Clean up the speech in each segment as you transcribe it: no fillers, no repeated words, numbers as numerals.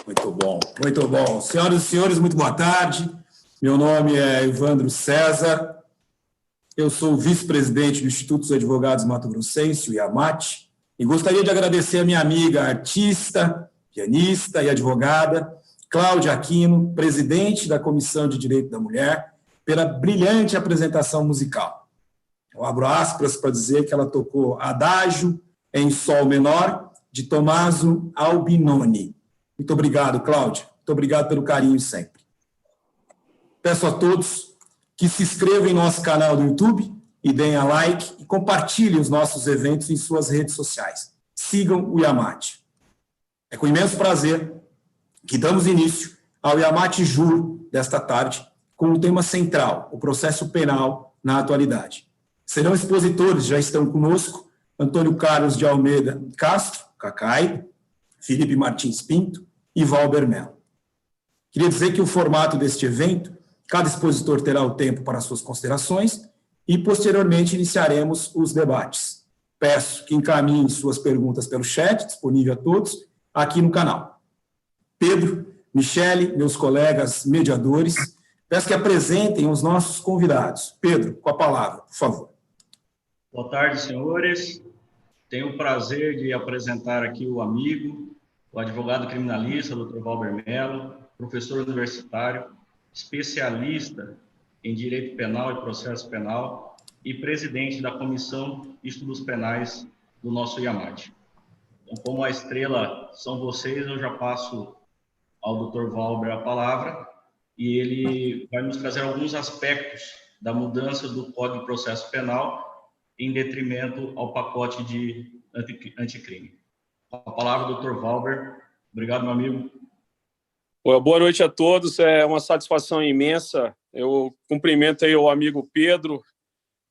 Muito bom, muito bom. Senhoras e senhores, muito boa tarde. Meu nome é Evandro César. Eu sou vice-presidente do Instituto dos Advogados Mato Grossense, o IAMAT, e gostaria de agradecer a minha amiga artista, pianista e advogada, Cláudia Aquino, presidente da Comissão de Direito da Mulher, pela brilhante apresentação musical. Eu abro aspas para dizer que ela tocou Adágio em Sol menor, de Tommaso Albinoni. Muito obrigado, Cláudia. Muito obrigado pelo carinho sempre. Peço a todos que se inscrevam em nosso canal do YouTube e deem a like e compartilhem os nossos eventos em suas redes sociais. Sigam o IAMAT. É com imenso prazer que damos início ao IAMAT Jur desta tarde, com o tema central, o processo penal na atualidade. Serão expositores, já estão conosco, Antônio Carlos de Almeida Castro, Cacai, Felipe Martins Pinto e Valber Mello. Queria dizer que o formato deste evento, cada expositor terá o tempo para suas considerações e, posteriormente, iniciaremos os debates. Peço que encaminhem suas perguntas pelo chat, disponível a todos, aqui no canal. Pedro, Michele, meus colegas mediadores, peço que apresentem os nossos convidados. Pedro, com a palavra, por favor. Boa tarde, senhores. Tenho o prazer de apresentar aqui o amigo, o advogado criminalista, Dr. Valber Mello, professor universitário, especialista em Direito Penal e Processo Penal e presidente da Comissão de Estudos Penais do nosso IAMAT. Então, como a estrela são vocês, eu já passo ao Dr. Valber a palavra e ele vai nos trazer alguns aspectos da mudança do Código de Processo Penal em detrimento ao pacote de anticrime. Com a palavra, Dr. Valber. Obrigado, meu amigo. Boa noite a todos. É uma satisfação imensa. Eu cumprimento aí o amigo Pedro,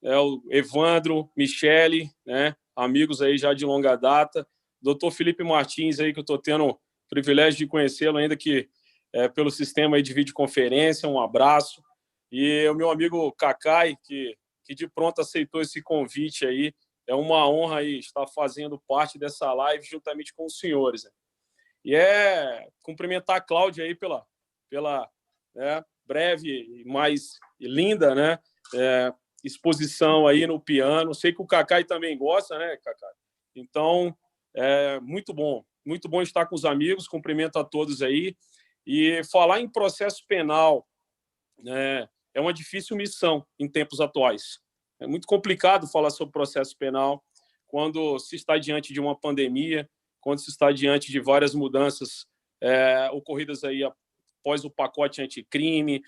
o Evandro, Michele, né, amigos aí já de longa data. Dr. Felipe Martins aí, que eu estou tendo o privilégio de conhecê-lo, ainda que pelo sistema aí de videoconferência. Um abraço. E o meu amigo Cacai, que de pronto aceitou esse convite aí. É uma honra aí estar fazendo parte dessa live juntamente com os senhores. Né? E cumprimentar a Cláudia aí pela breve e mais linda, né, exposição aí no piano. Sei que o Cacai também gosta, né, Cacai? Então, muito bom estar com os amigos. Cumprimento a todos aí. E falar em processo penal, né, é uma difícil missão em tempos atuais. É muito complicado falar sobre processo penal quando se está diante de uma pandemia, quando se está diante de várias mudanças ocorridas aí após o pacote anticrime,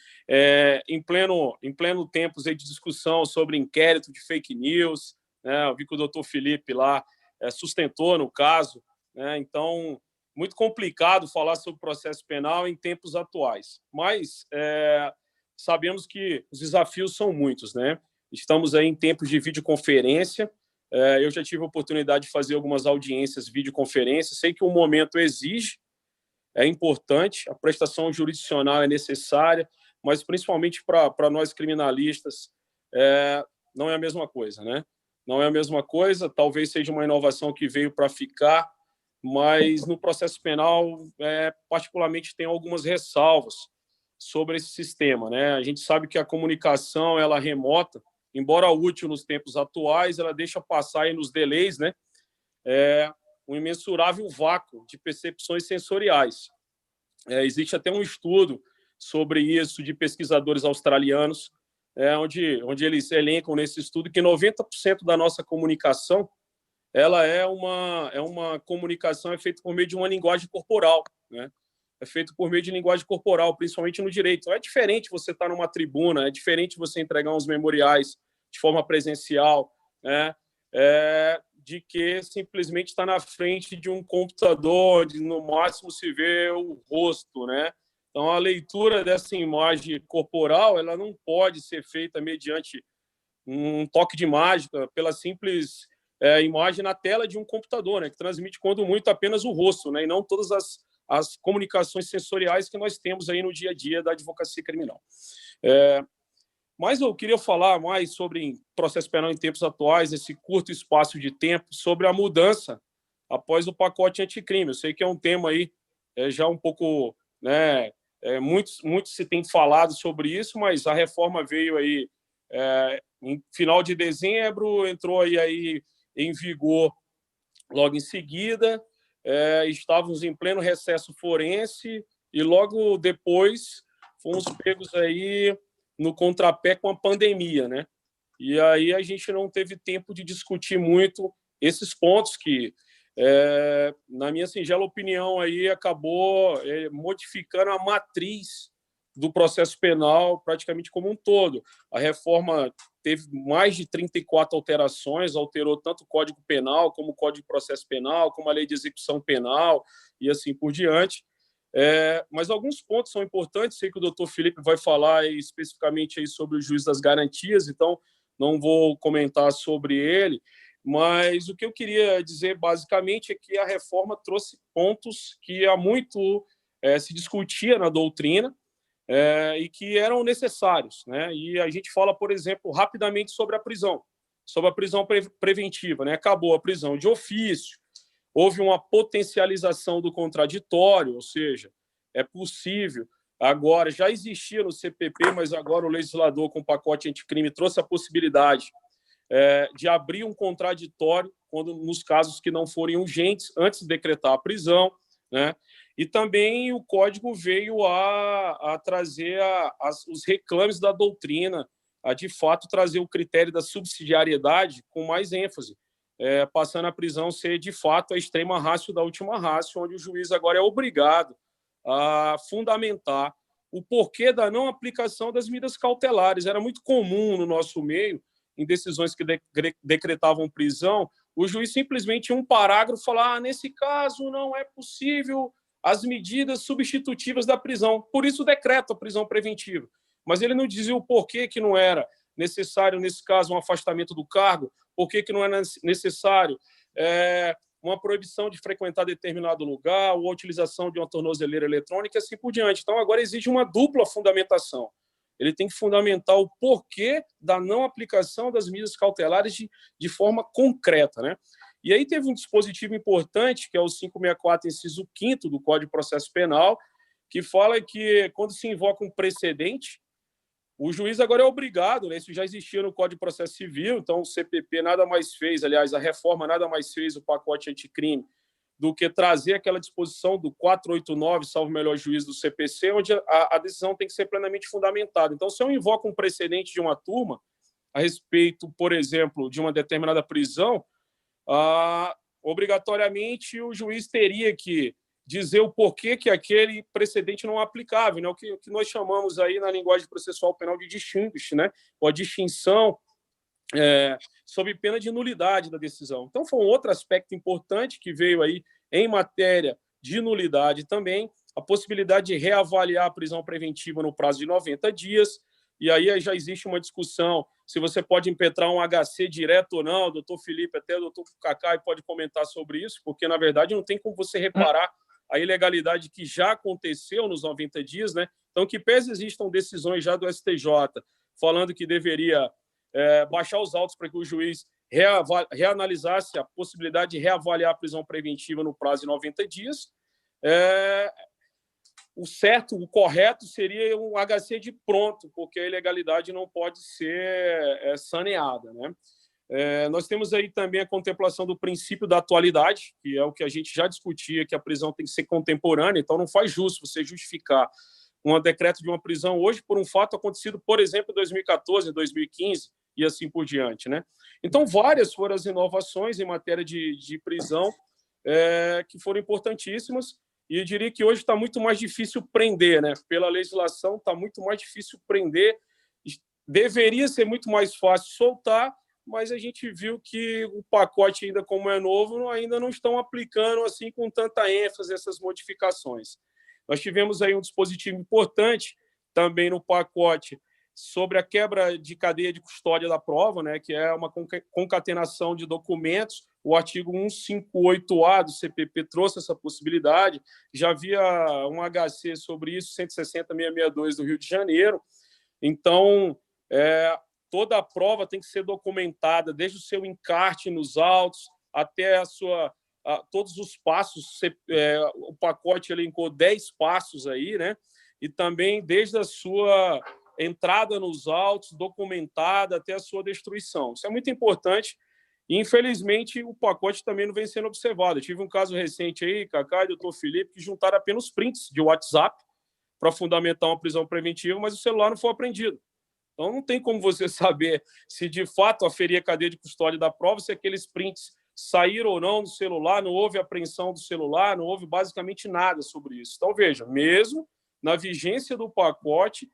em pleno tempos aí de discussão sobre inquérito de fake news. Né? Eu vi que o doutor Felipe lá sustentou, no caso, né? Então, muito complicado falar sobre processo penal em tempos atuais. Mas sabemos que os desafios são muitos, né? Estamos aí em tempos de videoconferência. Eu já tive a oportunidade de fazer algumas audiências videoconferência. Sei que o momento exige, é importante, a prestação jurisdicional é necessária, mas principalmente para nós criminalistas, não é a mesma coisa, né? Não é a mesma coisa, talvez seja uma inovação que veio para ficar, mas no processo penal, particularmente, tem algumas ressalvas sobre esse sistema, né? A gente sabe que a comunicação, ela remota, embora útil nos tempos atuais, ela deixa passar aí nos delays, né? Um imensurável vácuo de percepções sensoriais. Existe até um estudo sobre isso de pesquisadores australianos, onde eles elencam nesse estudo que 90% da nossa comunicação ela é uma comunicação feita por meio de uma linguagem corporal, né? É feito por meio de linguagem corporal, principalmente no direito. Então, é diferente você estar numa tribuna, é diferente você entregar uns memoriais de forma presencial, né? De que simplesmente estar na frente de um computador, onde no máximo se vê o rosto, né? Então, a leitura dessa imagem corporal, ela não pode ser feita mediante um toque de mágica, pela simples imagem na tela de um computador, né? Que transmite, quando muito, apenas o rosto, né? E não todas as comunicações sensoriais que nós temos aí no dia a dia da advocacia criminal. Mas eu queria falar mais sobre processo penal em tempos atuais, esse curto espaço de tempo, sobre a mudança após o pacote anticrime. Eu sei que é um tema aí já um pouco, né, muito se tem falado sobre isso, mas a reforma veio aí em final de dezembro, entrou aí em vigor logo em seguida, estávamos em pleno recesso forense e logo depois fomos pegos aí no contrapé com a pandemia, né? E aí a gente não teve tempo de discutir muito esses pontos que, na minha singela opinião, aí acabou modificando a matriz do processo penal praticamente como um todo. A reforma teve mais de 34 alterações, alterou tanto o Código Penal, como o Código de Processo Penal, como a Lei de Execução Penal, e assim por diante. Mas alguns pontos são importantes, sei que o doutor Felipe vai falar especificamente aí sobre o juiz das garantias, então não vou comentar sobre ele, mas o que eu queria dizer basicamente é que a reforma trouxe pontos que há muito se discutia na doutrina, e que eram necessários, né? E a gente fala, por exemplo, rapidamente sobre a prisão preventiva, né? Acabou a prisão de ofício, houve uma potencialização do contraditório, ou seja, é possível, agora, já existia no CPP, mas agora o legislador, com o pacote anticrime, trouxe a possibilidade de abrir um contraditório nos casos que não forem urgentes, antes de decretar a prisão, né? E também o Código veio a trazer os reclames da doutrina, a, de fato, trazer o critério da subsidiariedade com mais ênfase, passando a prisão ser, de fato, a extrema ratio da última ratio, onde o juiz agora é obrigado a fundamentar o porquê da não aplicação das medidas cautelares. Era muito comum no nosso meio, em decisões que decretavam prisão, o juiz simplesmente, em um parágrafo, falar: nesse caso não é possível as medidas substitutivas da prisão, por isso decreta a prisão preventiva. Mas ele não dizia o porquê que não era necessário, nesse caso, um afastamento do cargo, porquê que não era necessário uma proibição de frequentar determinado lugar, ou a utilização de uma tornozeleira eletrônica, e assim por diante. Então, agora exige uma dupla fundamentação. Ele tem que fundamentar o porquê da não aplicação das medidas cautelares de forma concreta, né? E aí teve um dispositivo importante, que é o 564, inciso 5º do Código de Processo Penal, que fala que, quando se invoca um precedente, o juiz agora é obrigado, né? Isso já existia no Código de Processo Civil, então o CPP nada mais fez, aliás, a reforma nada mais fez, o pacote anticrime, do que trazer aquela disposição do 489, salvo melhor juízo, do CPC, onde a decisão tem que ser plenamente fundamentada. Então, se eu invoco um precedente de uma turma a respeito, por exemplo, de uma determinada prisão, obrigatoriamente o juiz teria que dizer o porquê que aquele precedente não é aplicável, né? O que nós chamamos aí na linguagem processual penal de distinguish, né? Ou a distinção sob pena de nulidade da decisão. Então, foi um outro aspecto importante que veio aí em matéria de nulidade também, a possibilidade de reavaliar a prisão preventiva no prazo de 90 dias, e aí já existe uma discussão se você pode impetrar um HC direto ou não. O doutor Felipe, até o doutor Cacai pode comentar sobre isso, porque, na verdade, não tem como você reparar a ilegalidade que já aconteceu nos 90 dias, né? Então, que pese existam decisões já do STJ falando que deveria baixar os autos para que o juiz reanalisasse a possibilidade de reavaliar a prisão preventiva no prazo de 90 dias, o certo, o correto seria um HC de pronto, porque a ilegalidade não pode ser saneada, né? Nós temos aí também a contemplação do princípio da atualidade, que é o que a gente já discutia, que a prisão tem que ser contemporânea, então não faz justo você justificar um decreto de uma prisão hoje por um fato acontecido, por exemplo, em 2014, 2015 e assim por diante, né? Então, várias foram as inovações em matéria de prisão que foram importantíssimas, e eu diria que hoje está muito mais difícil prender, né? Pela legislação, está muito mais difícil prender, deveria ser muito mais fácil soltar, mas a gente viu que o pacote, ainda como é novo, ainda não estão aplicando assim com tanta ênfase essas modificações. Nós tivemos aí um dispositivo importante também no pacote sobre a quebra de cadeia de custódia da prova, né, que é uma concatenação de documentos. O artigo 158A do CPP trouxe essa possibilidade. Já havia um HC sobre isso, 160.662 do Rio de Janeiro. Então, toda a prova tem que ser documentada, desde o seu encarte nos autos até todos os passos. O pacote elencou 10 passos aí, né? E também desde a sua entrada nos autos, documentada, até a sua destruição. Isso é muito importante. E, infelizmente, o pacote também não vem sendo observado. Eu tive um caso recente aí, Cacá e doutor Felipe, que juntaram apenas prints de WhatsApp para fundamentar uma prisão preventiva, mas o celular não foi apreendido. Então, não tem como você saber se, de fato, aferir a cadeia de custódia da prova, se aqueles prints saíram ou não do celular, não houve apreensão do celular, não houve basicamente nada sobre isso. Então, veja, mesmo na vigência do pacote,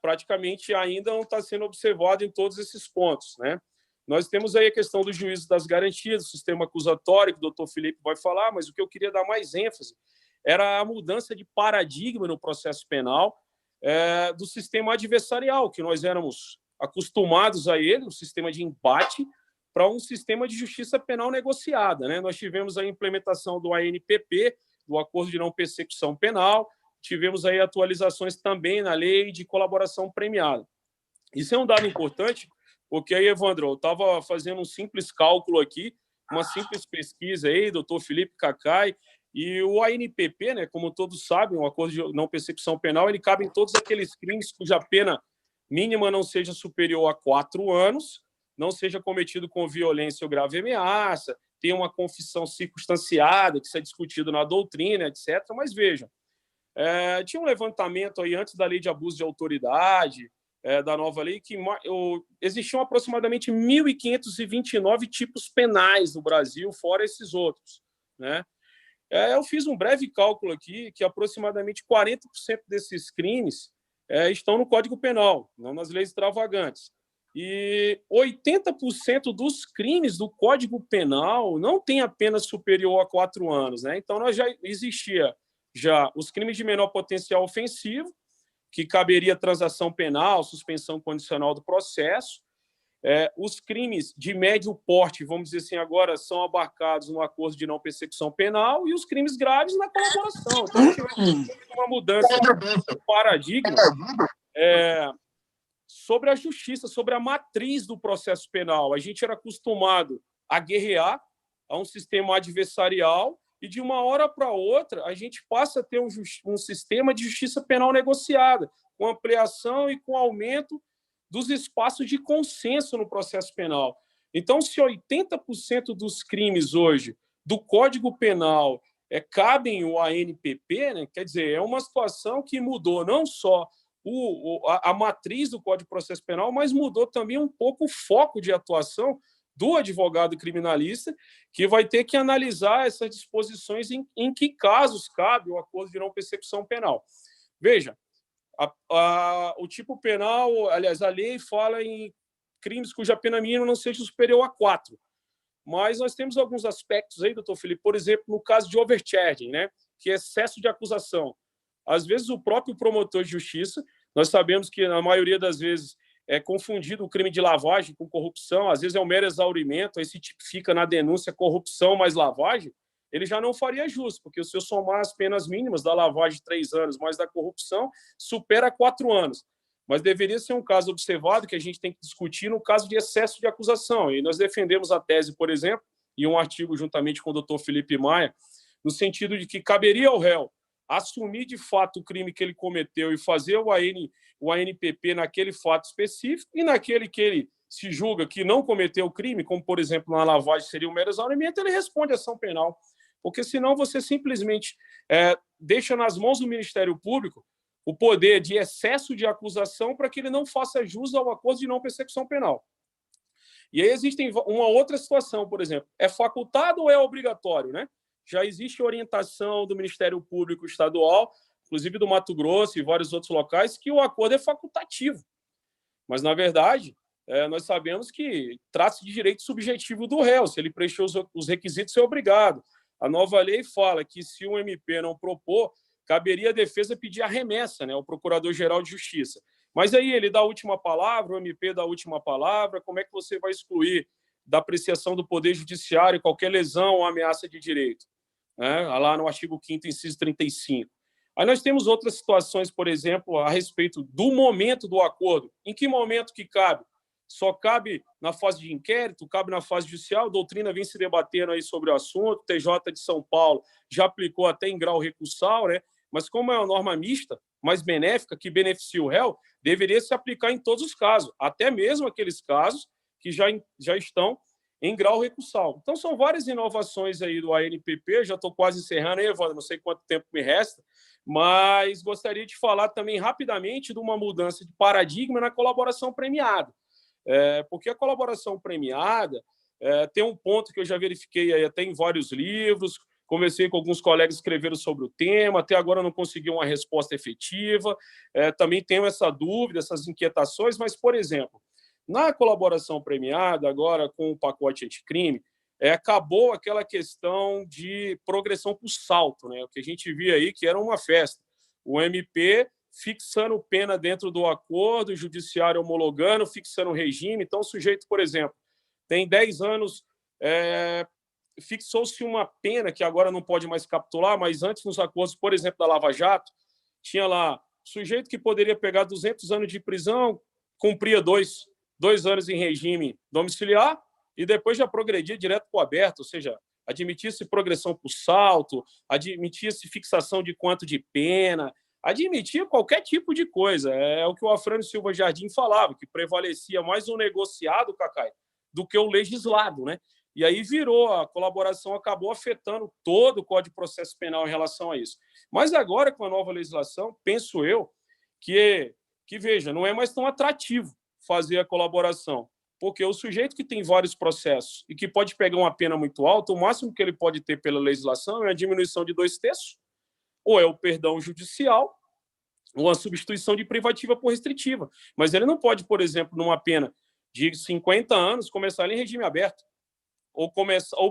praticamente ainda não está sendo observado em todos esses pontos, né? Nós temos aí a questão do juízo das garantias, do sistema acusatório, que o doutor Felipe vai falar, mas o que eu queria dar mais ênfase era a mudança de paradigma no processo penal, do sistema adversarial, que nós éramos acostumados a ele, um sistema de embate, para um sistema de justiça penal negociada, né? Nós tivemos a implementação do ANPP, do Acordo de Não Persecução Penal, tivemos aí atualizações também na lei de colaboração premiada. Isso é um dado importante, porque aí, Evandro, eu estava fazendo um simples cálculo aqui, uma simples pesquisa aí, doutor Felipe Cacai, e o ANPP, né, como todos sabem, o Acordo de Não Persecução Penal, ele cabe em todos aqueles crimes cuja pena mínima não seja superior a 4 anos, não seja cometido com violência ou grave ameaça, tenha uma confissão circunstanciada, que isso é discutido na doutrina, etc. Mas vejam, tinha um levantamento aí antes da lei de abuso de autoridade, da nova lei, que existiam aproximadamente 1.529 tipos penais no Brasil, fora esses outros, né? Eu fiz um breve cálculo aqui, que aproximadamente 40% desses crimes estão no Código Penal, não nas leis extravagantes. E 80% dos crimes do Código Penal não tem a pena superior a 4 anos, né? Então, nós já existia os crimes de menor potencial ofensivo, que caberia transação penal, suspensão condicional do processo. Os crimes de médio porte, vamos dizer assim, agora são abarcados no Acordo de Não Persecução Penal, e os crimes graves na colaboração. Então, tivemos uma mudança de paradigma sobre a justiça, sobre a matriz do processo penal. A gente era acostumado a guerrear a um sistema adversarial, e de uma hora para outra a gente passa a ter um sistema de justiça penal negociada, com ampliação e com aumento dos espaços de consenso no processo penal. Então, se 80% dos crimes hoje do Código Penal cabem o ANPP, né, quer dizer, é uma situação que mudou não só a matriz do Código de Processo Penal, mas mudou também um pouco o foco de atuação do advogado criminalista, que vai ter que analisar essas disposições em que casos cabe o Acordo de Não Persecução Penal. Veja, o tipo penal, aliás, a lei fala em crimes cuja pena mínima não seja superior a 4. mas nós temos alguns aspectos aí, doutor Felipe, por exemplo, no caso de overcharging, né, que é excesso de acusação. Às vezes, o próprio promotor de justiça, nós sabemos que, na maioria das vezes, é confundido o crime de lavagem com corrupção, às vezes é um mero exaurimento, aí se tipifica na denúncia corrupção mais lavagem, ele já não faria jus, porque se eu somar as penas mínimas da lavagem de 3 anos mais da corrupção, supera 4 anos. Mas deveria ser um caso observado que a gente tem que discutir no caso de excesso de acusação. E nós defendemos a tese, por exemplo, e um artigo juntamente com o doutor Felipe Maia, no sentido de que caberia ao réu assumir de fato o crime que ele cometeu e fazer o ANPP naquele fato específico e naquele que ele se julga que não cometeu o crime, como, por exemplo, na lavagem seria um mero exaurimento, ele responde à ação penal. Porque senão você simplesmente deixa nas mãos do Ministério Público o poder de excesso de acusação para que ele não faça jus ao acordo de não persecução penal. E aí existe uma outra situação, por exemplo, é facultado ou é obrigatório, né? Já existe orientação do Ministério Público Estadual, inclusive do Mato Grosso e vários outros locais, que o acordo é facultativo. Mas, na verdade, nós sabemos que trata-se de direito subjetivo do réu. Se ele preencheu os requisitos, é obrigado. A nova lei fala que, se o MP não propor, caberia a defesa pedir a remessa, né, ao Procurador-Geral de Justiça. Mas aí ele dá a última palavra, o MP dá a última palavra, como é que você vai excluir da apreciação do Poder Judiciário qualquer lesão ou ameaça de direito? Lá no artigo 5º, inciso 35. Aí nós temos outras situações, por exemplo, a respeito do momento do acordo. Em que momento que cabe? Só cabe na fase de inquérito, cabe na fase judicial, a doutrina vem se debatendo aí sobre o assunto, o TJ de São Paulo já aplicou até em grau recursal, né? Mas como é uma norma mista, mais benéfica, que beneficia o réu, deveria se aplicar em todos os casos, até mesmo aqueles casos que já estão em grau recursal. Então, são várias inovações aí do ANPP, já estou quase encerrando aí, Evandro, não sei quanto tempo me resta, mas gostaria de falar também rapidamente de uma mudança de paradigma na colaboração premiada. Porque a colaboração premiada tem um ponto que eu já verifiquei aí até em vários livros, conversei com alguns colegas que escreveram sobre o tema, até agora não consegui uma resposta efetiva, também tenho essa dúvida, essas inquietações, mas, por exemplo, na colaboração premiada, agora com o pacote anticrime, acabou aquela questão de progressão por salto, né? O que a gente via aí que era uma festa. O MP fixando pena dentro do acordo, o judiciário homologando, fixando o regime. Então, o sujeito, por exemplo, tem 10 anos, fixou-se uma pena que agora não pode mais capitular, mas antes, nos acordos, por exemplo, da Lava Jato, tinha lá sujeito que poderia pegar 200 anos de prisão, cumpria 2 anos em regime domiciliar e depois já progredia direto para o aberto, ou seja, admitia-se progressão por salto, admitia-se fixação de quanto de pena, admitia qualquer tipo de coisa. É o que o Afrânio Silva Jardim falava, que prevalecia mais o negociado, Cacai, do que o legislado, né? E aí virou, a colaboração acabou afetando todo o Código de Processo Penal em relação a isso. Mas agora, com a nova legislação, penso eu que veja, não é mais tão atrativo fazer a colaboração, porque o sujeito que tem vários processos e que pode pegar uma pena muito alta, o máximo que ele pode ter pela legislação é a diminuição de 2/3, ou é o perdão judicial, ou a substituição de privativa por restritiva. Mas ele não pode, por exemplo, numa pena de 50 anos, começar em regime aberto, ou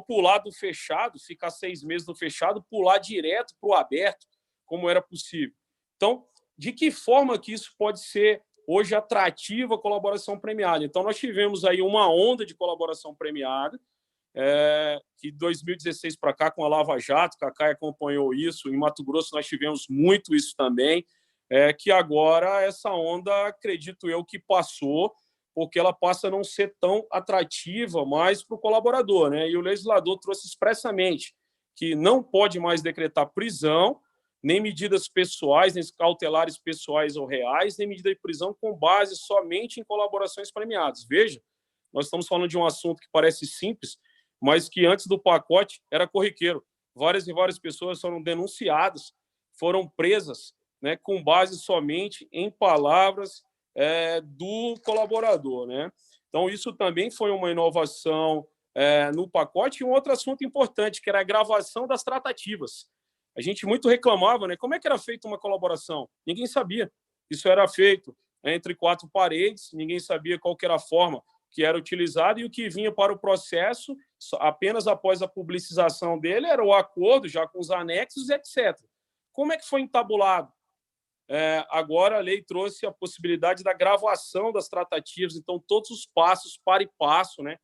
pular do fechado, ficar 6 meses no fechado, pular direto para o aberto, como era possível. Então, de que forma que isso pode ser hoje atrativa a colaboração premiada? Então, nós tivemos aí uma onda de colaboração premiada, que de 2016 para cá, com a Lava Jato, Cacai acompanhou isso, em Mato Grosso nós tivemos muito isso também, que agora essa onda, acredito eu, que passou, porque ela passa a não ser tão atrativa mais para o colaborador, né? E o legislador trouxe expressamente que não pode mais decretar prisão, nem medidas pessoais, nem cautelares pessoais ou reais, nem medida de prisão com base somente em colaborações premiadas. Veja, nós estamos falando de um assunto que parece simples, mas que antes do pacote era corriqueiro. Várias e várias pessoas foram denunciadas, foram presas, né, com base somente em palavras do colaborador, né? Então, isso também foi uma inovação no pacote. E um outro assunto importante, que era a gravação das tratativas. A gente muito reclamava, né? Como é que era feita uma colaboração? Ninguém sabia. Isso era feito entre 4 paredes, ninguém sabia qual que era a forma que era utilizado, e o que vinha para o processo, apenas após a publicização dele, era o acordo, já com os anexos, etc. Como é que foi entabulado? Agora a lei trouxe a possibilidade da gravação das tratativas, então todos os passos, para e passo, né,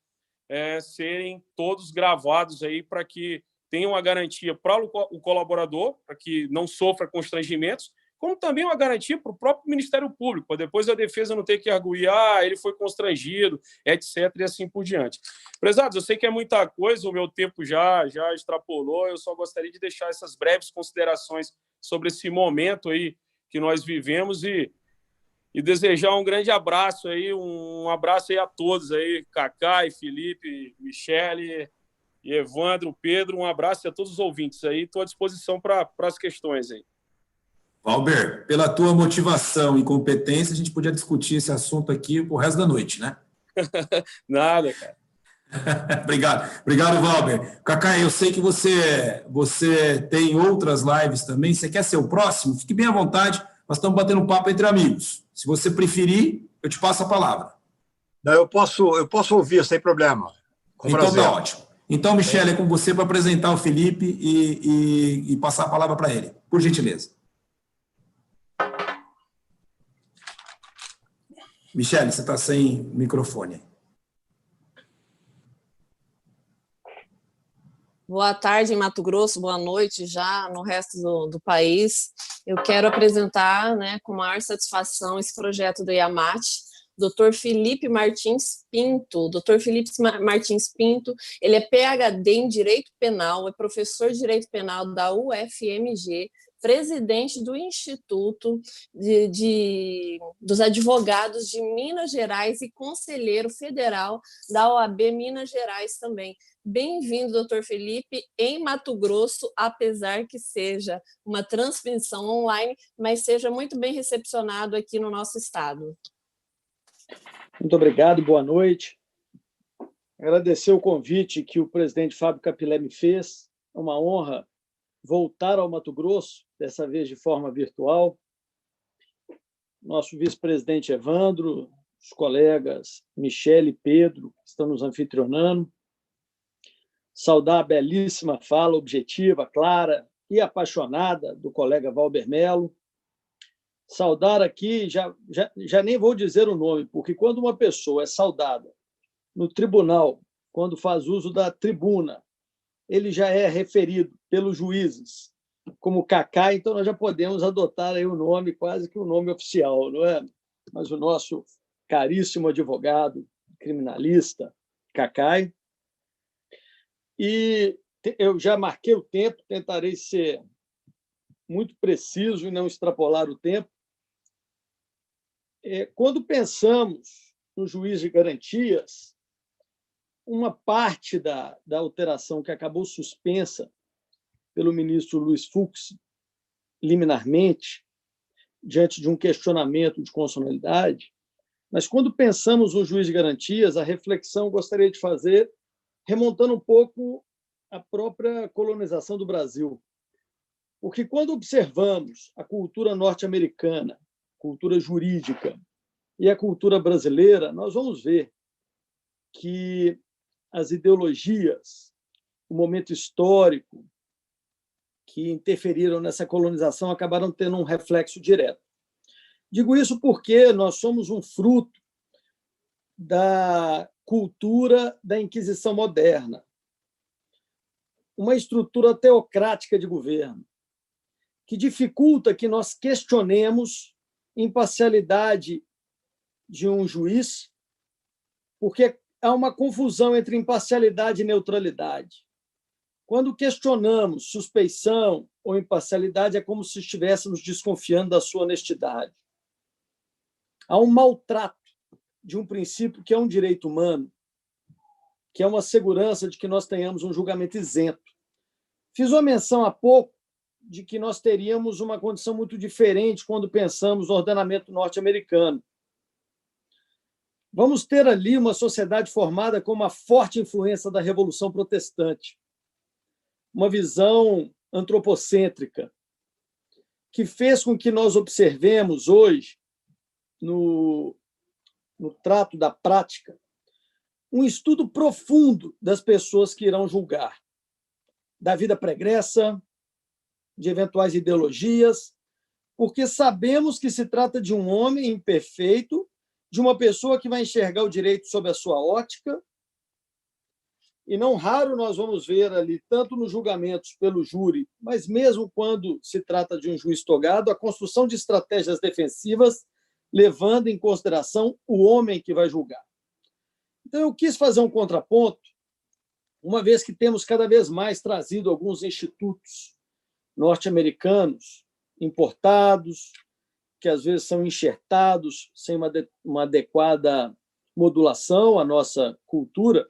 serem todos gravados aí para que tenham uma garantia para o colaborador, para que não sofra constrangimentos, como também uma garantia para o próprio Ministério Público, para depois a defesa não ter que arguir, ele foi constrangido, etc., e assim por diante. Prezados, eu sei que é muita coisa, o meu tempo já extrapolou, eu só gostaria de deixar essas breves considerações sobre esse momento aí que nós vivemos e desejar um grande abraço aí, um abraço aí a todos aí, Cacá e Felipe, Michele e Evandro, Pedro, um abraço a todos os ouvintes aí, estou à disposição para as questões aí. Valber, pela tua motivação e competência, a gente podia discutir esse assunto aqui o resto da noite, né? Nada, cara. Obrigado, Valber. Cacá, eu sei que você tem outras lives também. Você quer ser o próximo? Fique bem à vontade. Nós estamos batendo um papo entre amigos. Se você preferir, eu te passo a palavra. Não, eu posso ouvir, sem problema. Com então prazer. Tá ótimo. Então, Michele, é com você para apresentar o Felipe e passar a palavra para ele. Por gentileza. Michele, você está sem microfone. Boa tarde em Mato Grosso, boa noite já no resto do país. Eu quero apresentar, né, com maior satisfação esse projeto do IAMAT, Dr. Felipe Martins Pinto. Dr. Felipe Martins Pinto, ele é PhD em Direito Penal, é professor de Direito Penal da UFMG, presidente do Instituto dos Advogados de Minas Gerais e conselheiro federal da OAB Minas Gerais também. Bem-vindo, doutor Felipe, em Mato Grosso, apesar que seja uma transmissão online, mas seja muito bem recepcionado aqui no nosso estado. Muito obrigado, boa noite. Agradecer o convite que o presidente Fábio Capilé me fez. É uma honra voltar ao Mato Grosso, dessa vez de forma virtual. Nosso vice-presidente Evandro, os colegas Michele e Pedro, que estão nos anfitrionando. Saudar a belíssima fala objetiva, clara e apaixonada do colega Valber Melo. Saudar aqui, já nem vou dizer o nome, porque quando uma pessoa é saudada no tribunal, quando faz uso da tribuna, ele já é referido pelos juízes como Cacá, então nós já podemos adotar aí o nome, quase que o nome oficial, não é? Mas o nosso caríssimo advogado criminalista, Cacá. E eu já marquei o tempo, tentarei ser muito preciso e não extrapolar o tempo. Quando pensamos no juiz de garantias, uma parte da alteração que acabou suspensa pelo ministro Luiz Fux, liminarmente, diante de um questionamento de constitucionalidade, mas quando pensamos no juiz de garantias, a reflexão eu gostaria de fazer remontando um pouco a própria colonização do Brasil. Porque quando observamos a cultura norte-americana, cultura jurídica, e a cultura brasileira, nós vamos ver que as ideologias, o momento histórico que interferiram nessa colonização acabaram tendo um reflexo direto. Digo isso porque nós somos um fruto da cultura da Inquisição moderna, uma estrutura teocrática de governo, que dificulta que nós questionemos imparcialidade de um juiz, porque há uma confusão entre imparcialidade e neutralidade. Quando questionamos suspeição ou imparcialidade, é como se estivéssemos desconfiando da sua honestidade. Há um maltrato de um princípio que é um direito humano, que é uma segurança de que nós tenhamos um julgamento isento. Fiz uma menção há pouco de que nós teríamos uma condição muito diferente quando pensamos no ordenamento norte-americano. Vamos ter ali uma sociedade formada com uma forte influência da Revolução Protestante, uma visão antropocêntrica, que fez com que nós observemos hoje, no trato da prática, um estudo profundo das pessoas que irão julgar, da vida pregressa, de eventuais ideologias, porque sabemos que se trata de um homem imperfeito, de uma pessoa que vai enxergar o direito sob a sua ótica, e não raro nós vamos ver ali, tanto nos julgamentos pelo júri, mas mesmo quando se trata de um juiz togado, a construção de estratégias defensivas, levando em consideração o homem que vai julgar. Então, eu quis fazer um contraponto, uma vez que temos cada vez mais trazido alguns institutos norte-americanos importados, que às vezes são enxertados sem uma adequada modulação à nossa cultura,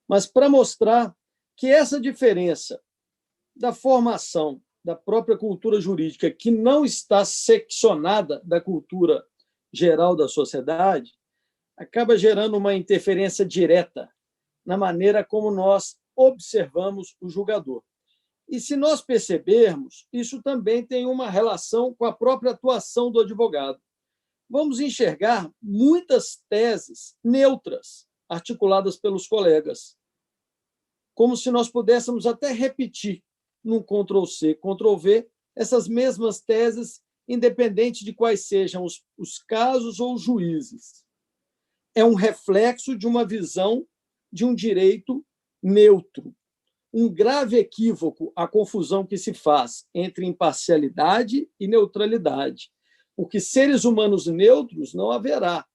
mas para mostrar que essa diferença da formação da própria cultura jurídica, que não está seccionada da cultura geral da sociedade, acaba gerando uma interferência direta na maneira como nós observamos o julgador. E se nós percebermos, isso também tem uma relação com a própria atuação do advogado. Vamos enxergar muitas teses neutras articuladas pelos colegas, como se nós pudéssemos até repetir num Ctrl+C, Ctrl+V, essas mesmas teses, independente de quais sejam os casos ou os juízes. É um reflexo de uma visão de um direito neutro. Um grave equívoco a confusão que se faz entre imparcialidade e neutralidade, porque seres humanos neutros não haverá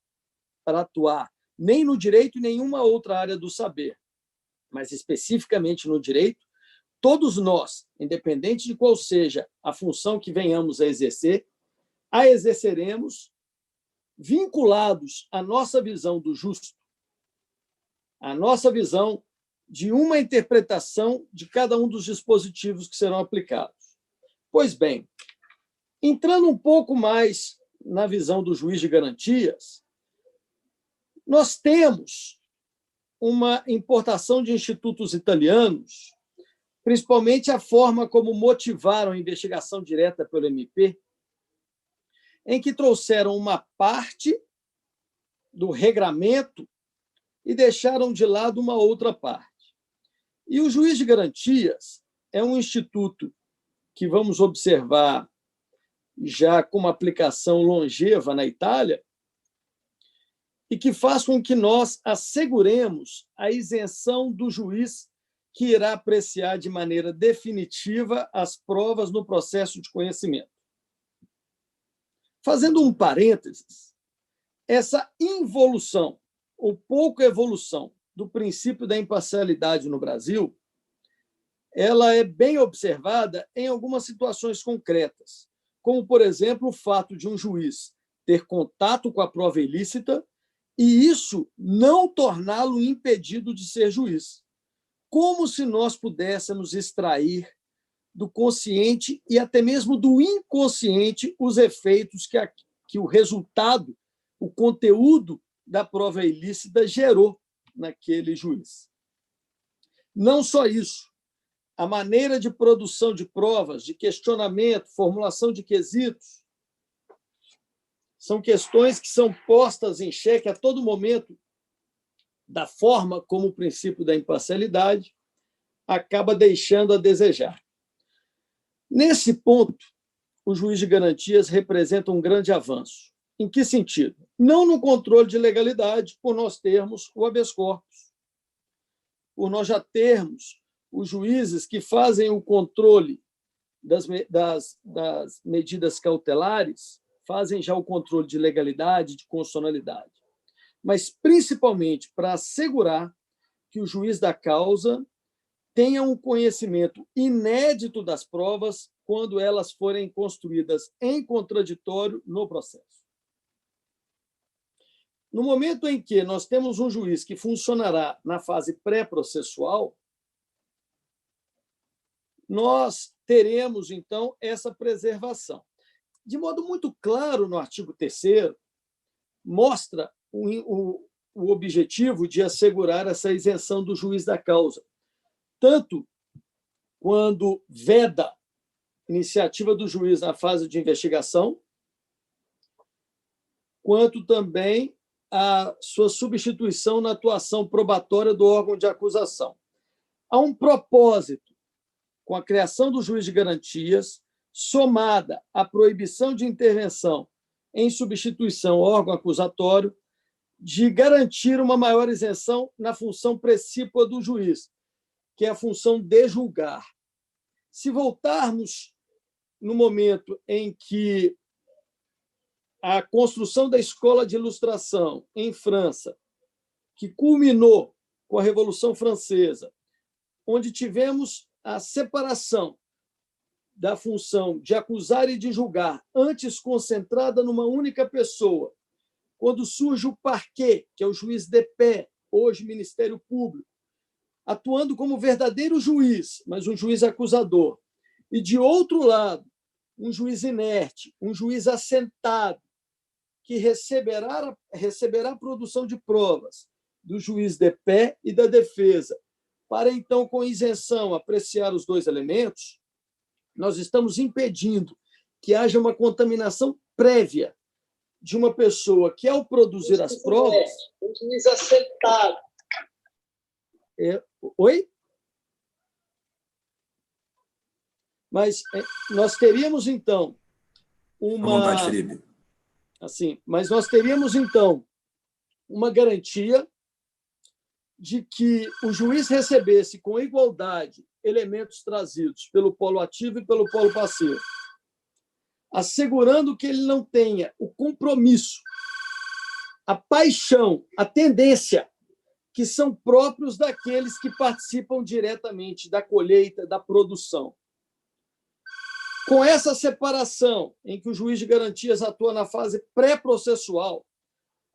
para atuar nem no direito e nenhuma outra área do saber, mas especificamente no direito, todos nós, independente de qual seja a função que venhamos a exercer, a exerceremos vinculados à nossa visão do justo, à nossa visão de uma interpretação de cada um dos dispositivos que serão aplicados. Pois bem, entrando um pouco mais na visão do juiz de garantias, nós temos uma importação de institutos italianos, principalmente a forma como motivaram a investigação direta pelo MP, em que trouxeram uma parte do regramento e deixaram de lado uma outra parte. E o juiz de garantias é um instituto que vamos observar já com uma aplicação longeva na Itália e que faz com que nós asseguremos a isenção do juiz que irá apreciar de maneira definitiva as provas no processo de conhecimento. Fazendo um parênteses, essa involução ou pouca evolução do princípio da imparcialidade no Brasil, ela é bem observada em algumas situações concretas, como, por exemplo, o fato de um juiz ter contato com a prova ilícita e isso não torná-lo impedido de ser juiz. Como se nós pudéssemos extrair do consciente e até mesmo do inconsciente os efeitos que o resultado, o conteúdo da prova ilícita gerou naquele juiz. Não só isso, a maneira de produção de provas, de questionamento, formulação de quesitos, são questões que são postas em xeque a todo momento da forma como o princípio da imparcialidade acaba deixando a desejar. Nesse ponto, o juiz de garantias representa um grande avanço. Em que sentido? Não no controle de legalidade, por nós termos o habeas corpus, por nós já termos os juízes que fazem o controle das medidas cautelares, fazem já o controle de legalidade, de constitucionalidade, mas principalmente para assegurar que o juiz da causa tenha um conhecimento inédito das provas quando elas forem construídas em contraditório no processo. No momento em que nós temos um juiz que funcionará na fase pré-processual, nós teremos, então, essa preservação. De modo muito claro, no artigo 3º, mostra o objetivo de assegurar essa isenção do juiz da causa, tanto quando veda iniciativa do juiz na fase de investigação, quanto também a sua substituição na atuação probatória do órgão de acusação. Há um propósito com a criação do juiz de garantias, somada à proibição de intervenção em substituição ao órgão acusatório, de garantir uma maior isenção na função precípua do juiz, que é a função de julgar. Se voltarmos no momento em que a construção da escola de ilustração em França, que culminou com a Revolução Francesa, onde tivemos a separação da função de acusar e de julgar, antes concentrada numa única pessoa, quando surge o parquet, que é o juiz de pé, hoje Ministério Público, atuando como verdadeiro juiz, mas um juiz acusador, e, de outro lado, um juiz inerte, um juiz assentado, que receberá a produção de provas do juiz de pé e da defesa, para, então, com isenção, apreciar os dois elementos, nós estamos impedindo que haja uma contaminação prévia de uma pessoa que, ao produzir as provas... Um juiz assentado. Oi? Mas nós teríamos, então, uma... À vontade, Felipe. Assim, mas nós teríamos, então, uma garantia de que o juiz recebesse com igualdade elementos trazidos pelo polo ativo e pelo polo passivo, assegurando que ele não tenha o compromisso, a paixão, a tendência, que são próprios daqueles que participam diretamente da colheita, da produção. Com essa separação, em que o juiz de garantias atua na fase pré-processual,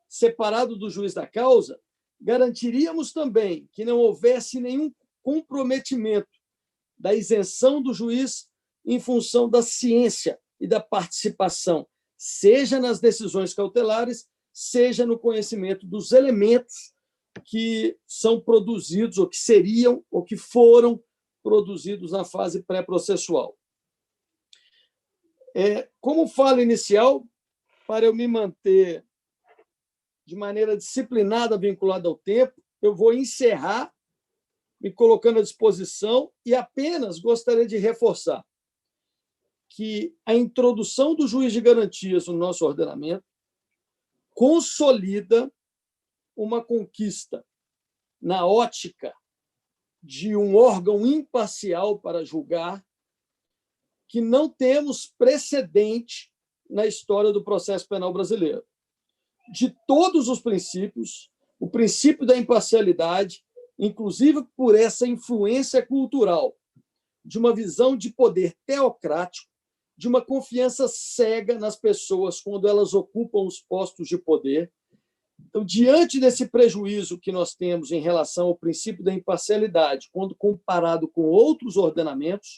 separado do juiz da causa, garantiríamos também que não houvesse nenhum comprometimento da isenção do juiz em função da ciência e da participação, seja nas decisões cautelares, seja no conhecimento dos elementos que são produzidos, ou que seriam, ou que foram produzidos na fase pré-processual. Como fala inicial, para eu me manter de maneira disciplinada, vinculada ao tempo, eu vou encerrar me colocando à disposição e apenas gostaria de reforçar que a introdução do juiz de garantias no nosso ordenamento consolida uma conquista na ótica de um órgão imparcial para julgar, que não temos precedente na história do processo penal brasileiro. De todos os princípios, o princípio da imparcialidade, inclusive por essa influência cultural, de uma visão de poder teocrático, de uma confiança cega nas pessoas quando elas ocupam os postos de poder. Então, diante desse prejuízo que nós temos em relação ao princípio da imparcialidade, quando comparado com outros ordenamentos,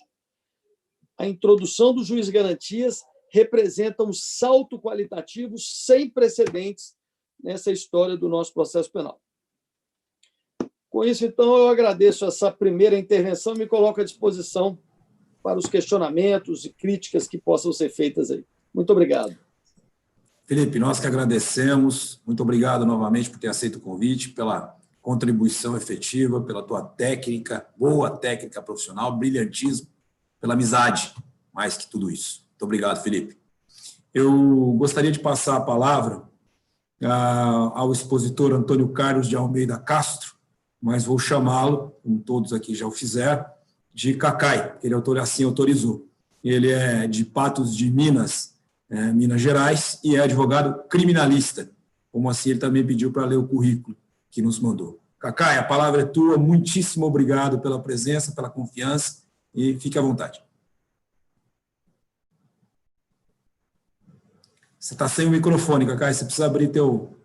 a introdução do juiz de garantias representa um salto qualitativo sem precedentes nessa história do nosso processo penal. Com isso, então, eu agradeço essa primeira intervenção e me coloco à disposição para os questionamentos e críticas que possam ser feitas aí. Muito obrigado. Felipe, nós que agradecemos. Muito obrigado novamente por ter aceito o convite, pela contribuição efetiva, pela tua técnica, boa técnica profissional, brilhantismo, pela amizade, mais que tudo isso. Muito obrigado, Felipe. Eu gostaria de passar a palavra ao expositor Antônio Carlos de Almeida Castro, mas vou chamá-lo, como todos aqui já o fizeram, de Cacai, que ele assim autorizou. Ele é de Patos de Minas, Minas Gerais, e é advogado criminalista, como assim ele também pediu para ler o currículo que nos mandou. Cacai, a palavra é tua, muitíssimo obrigado pela presença, pela confiança, e fique à vontade. Você está sem o microfone, Cacai, você precisa abrir teu...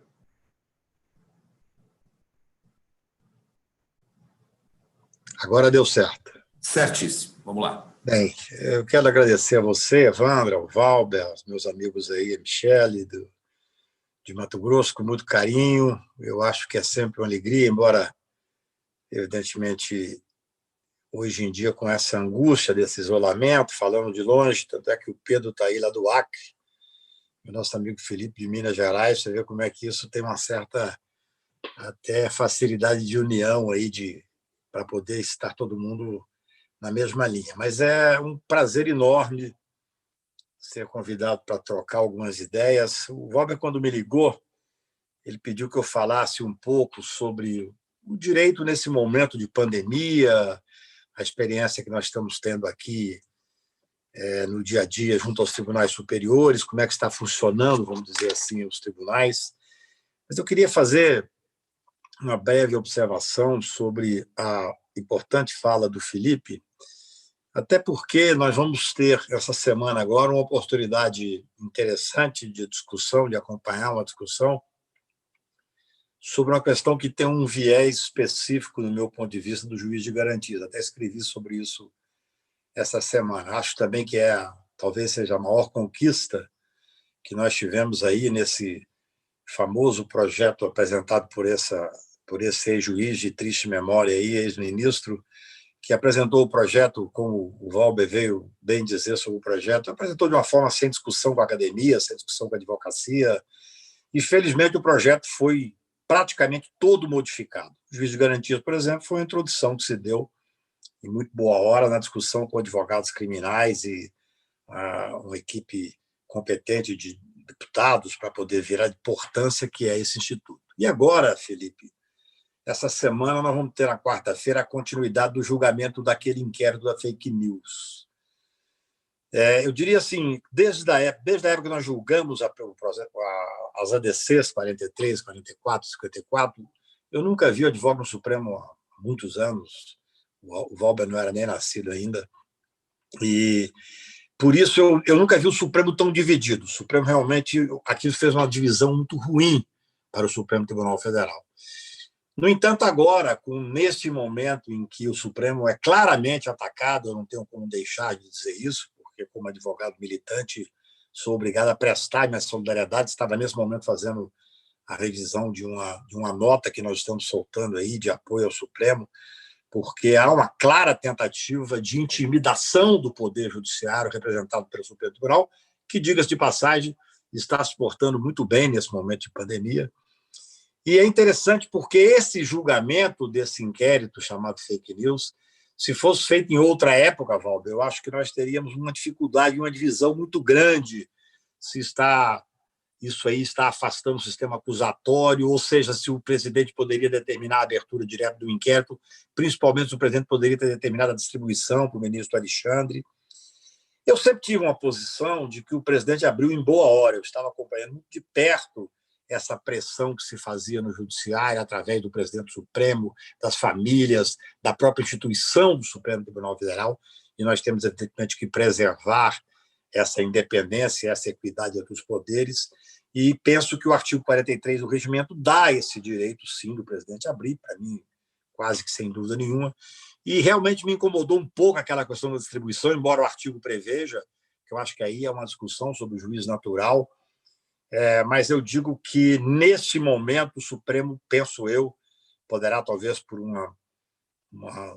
Agora deu certo. Certíssimo, vamos lá. Bem, eu quero agradecer a você, Evandro, ao Valber, aos meus amigos aí, a Michele, de Mato Grosso, com muito carinho. Eu acho que é sempre uma alegria, embora, evidentemente, hoje em dia, com essa angústia desse isolamento, falando de longe, tanto é que o Pedro está aí lá do Acre, o nosso amigo Felipe de Minas Gerais. Você vê como é que isso tem uma certa até facilidade de união aí para poder estar todo mundo na mesma linha. Mas é um prazer enorme ser convidado para trocar algumas ideias. O Valber, quando me ligou, ele pediu que eu falasse um pouco sobre o direito nesse momento de pandemia, a experiência que nós estamos tendo aqui no dia a dia junto aos tribunais superiores, como é que está funcionando, vamos dizer assim, os tribunais. Mas eu queria fazer uma breve observação sobre a importante fala do Felipe, até porque nós vamos ter, essa semana agora, uma oportunidade interessante de discussão, de acompanhar uma discussão sobre uma questão que tem um viés específico, do meu ponto de vista, do juiz de garantias. Até escrevi sobre isso essa semana. Acho também que talvez seja a maior conquista que nós tivemos aí nesse famoso projeto apresentado por esse ex-juiz de triste memória, ex-ministro, que apresentou o projeto, como o Valber veio bem dizer sobre o projeto, apresentou de uma forma sem discussão com a academia, sem discussão com a advocacia, e, felizmente, o projeto foi praticamente todo modificado. O juiz de garantias, por exemplo, foi uma introdução que se deu em muito boa hora na discussão com advogados criminais e uma equipe competente de deputados para poder ver a importância que é esse instituto. E agora, Felipe, essa semana nós vamos ter, na quarta-feira, a continuidade do julgamento daquele inquérito da fake news. Eu diria assim, desde a época que nós julgamos as ADCs 43, 44, 54, eu nunca vi o advogado no Supremo há muitos anos. O Valber não era nem nascido ainda. E, por isso, eu nunca vi o Supremo tão dividido. O Supremo realmente, aquilo fez uma divisão muito ruim para o Supremo Tribunal Federal. No entanto, agora, neste momento em que o Supremo é claramente atacado, eu não tenho como deixar de dizer isso, porque, como advogado militante, sou obrigado a prestar minha solidariedade. Estava, nesse momento, fazendo a revisão de uma nota que nós estamos soltando aí de apoio ao Supremo, porque há uma clara tentativa de intimidação do Poder Judiciário, representado pelo Supremo Tribunal, que, diga-se de passagem, está se portando muito bem nesse momento de pandemia. E é interessante porque esse julgamento desse inquérito chamado fake news, se fosse feito em outra época, Valber, eu acho que nós teríamos uma dificuldade, uma divisão muito grande se isso aí está afastando o sistema acusatório, ou seja, se o presidente poderia determinar a abertura direta do inquérito, principalmente se o presidente poderia ter determinado a distribuição para o ministro Alexandre. Eu sempre tive uma posição de que o presidente abriu em boa hora. Eu estava acompanhando muito de perto essa pressão que se fazia no judiciário através do presidente do Supremo, das famílias, da própria instituição do Supremo Tribunal Federal, e nós temos, evidentemente, que preservar essa independência, essa equidade entre os poderes, e penso que o artigo 43 do regimento dá esse direito, sim, do presidente abrir, para mim, quase que sem dúvida nenhuma, e realmente me incomodou um pouco aquela questão da distribuição, embora o artigo preveja, que eu acho que aí é uma discussão sobre o juiz natural, mas eu digo que, neste momento, o Supremo, penso eu, poderá, talvez por uma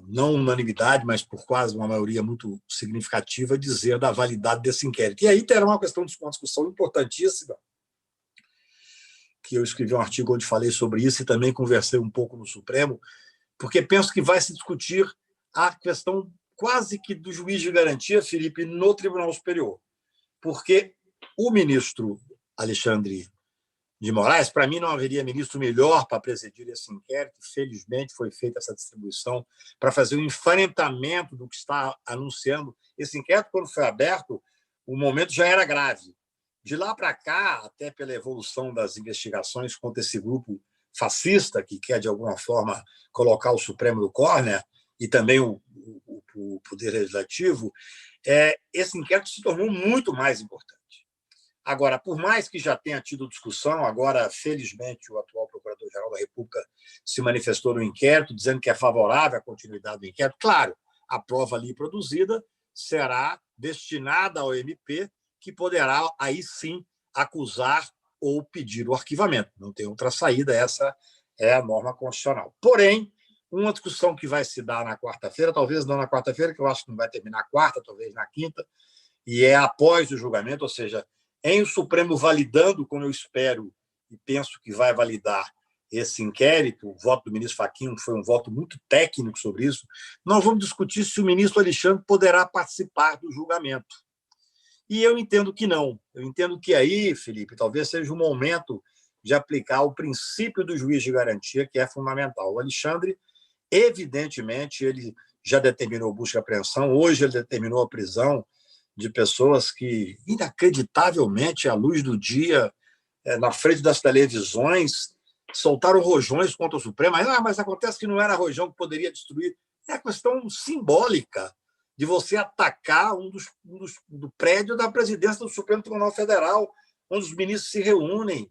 não unanimidade, mas por quase uma maioria muito significativa, dizer da validade desse inquérito. E aí terá uma discussão importantíssima, que eu escrevi um artigo onde falei sobre isso e também conversei um pouco no Supremo, porque penso que vai se discutir a questão quase que do juiz de garantia, Felipe, no Tribunal Superior. Porque o ministro Alexandre de Moraes, para mim, não haveria ministro melhor para presidir esse inquérito. Felizmente, foi feita essa distribuição para fazer o enfrentamento do que está anunciando. Esse inquérito, quando foi aberto, o momento já era grave. De lá para cá, até pela evolução das investigações contra esse grupo fascista, que quer, de alguma forma, colocar o Supremo no córner, e também o Poder Legislativo, esse inquérito se tornou muito mais importante. Agora, por mais que já tenha tido discussão, agora, felizmente, o atual Procurador-Geral da República se manifestou no inquérito, dizendo que é favorável à continuidade do inquérito. Claro, a prova ali produzida será destinada ao MP, que poderá, aí sim, acusar ou pedir o arquivamento. Não tem outra saída, essa é a norma constitucional. Porém, uma discussão que vai se dar na quarta-feira, talvez não na quarta-feira, que eu acho que não vai terminar quarta, talvez na quinta, e é após o julgamento, ou seja, em o Supremo validando, como eu espero e penso que vai validar esse inquérito, o voto do ministro Fachin foi um voto muito técnico sobre isso, nós vamos discutir se o ministro Alexandre poderá participar do julgamento. E eu entendo que não. Eu entendo que aí, Felipe, talvez seja o momento de aplicar o princípio do juiz de garantia, que é fundamental. O Alexandre, evidentemente, ele já determinou busca e apreensão, hoje ele determinou a prisão de pessoas que, inacreditavelmente, à luz do dia, na frente das televisões, soltaram rojões contra o Supremo. Mas acontece que não era rojão que poderia destruir. É a questão simbólica de você atacar do prédio da presidência do Supremo Tribunal Federal, onde os ministros se reúnem.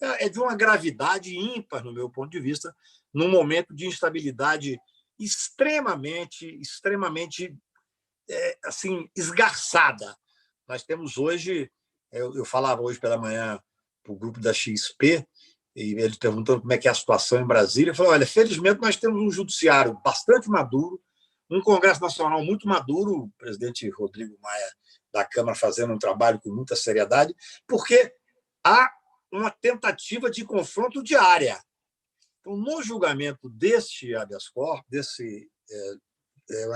É de uma gravidade ímpar, no meu ponto de vista, num momento de instabilidade extremamente assim, esgarçada. Nós temos hoje, eu falava hoje pela manhã para o grupo da XP, e eles perguntando como é que é a situação em Brasília. Eu falei, olha, felizmente nós temos um judiciário bastante maduro, um Congresso Nacional muito maduro, o presidente Rodrigo Maia da Câmara fazendo um trabalho com muita seriedade, porque há uma tentativa de confronto diária. Então, no julgamento deste habeas corpus, desse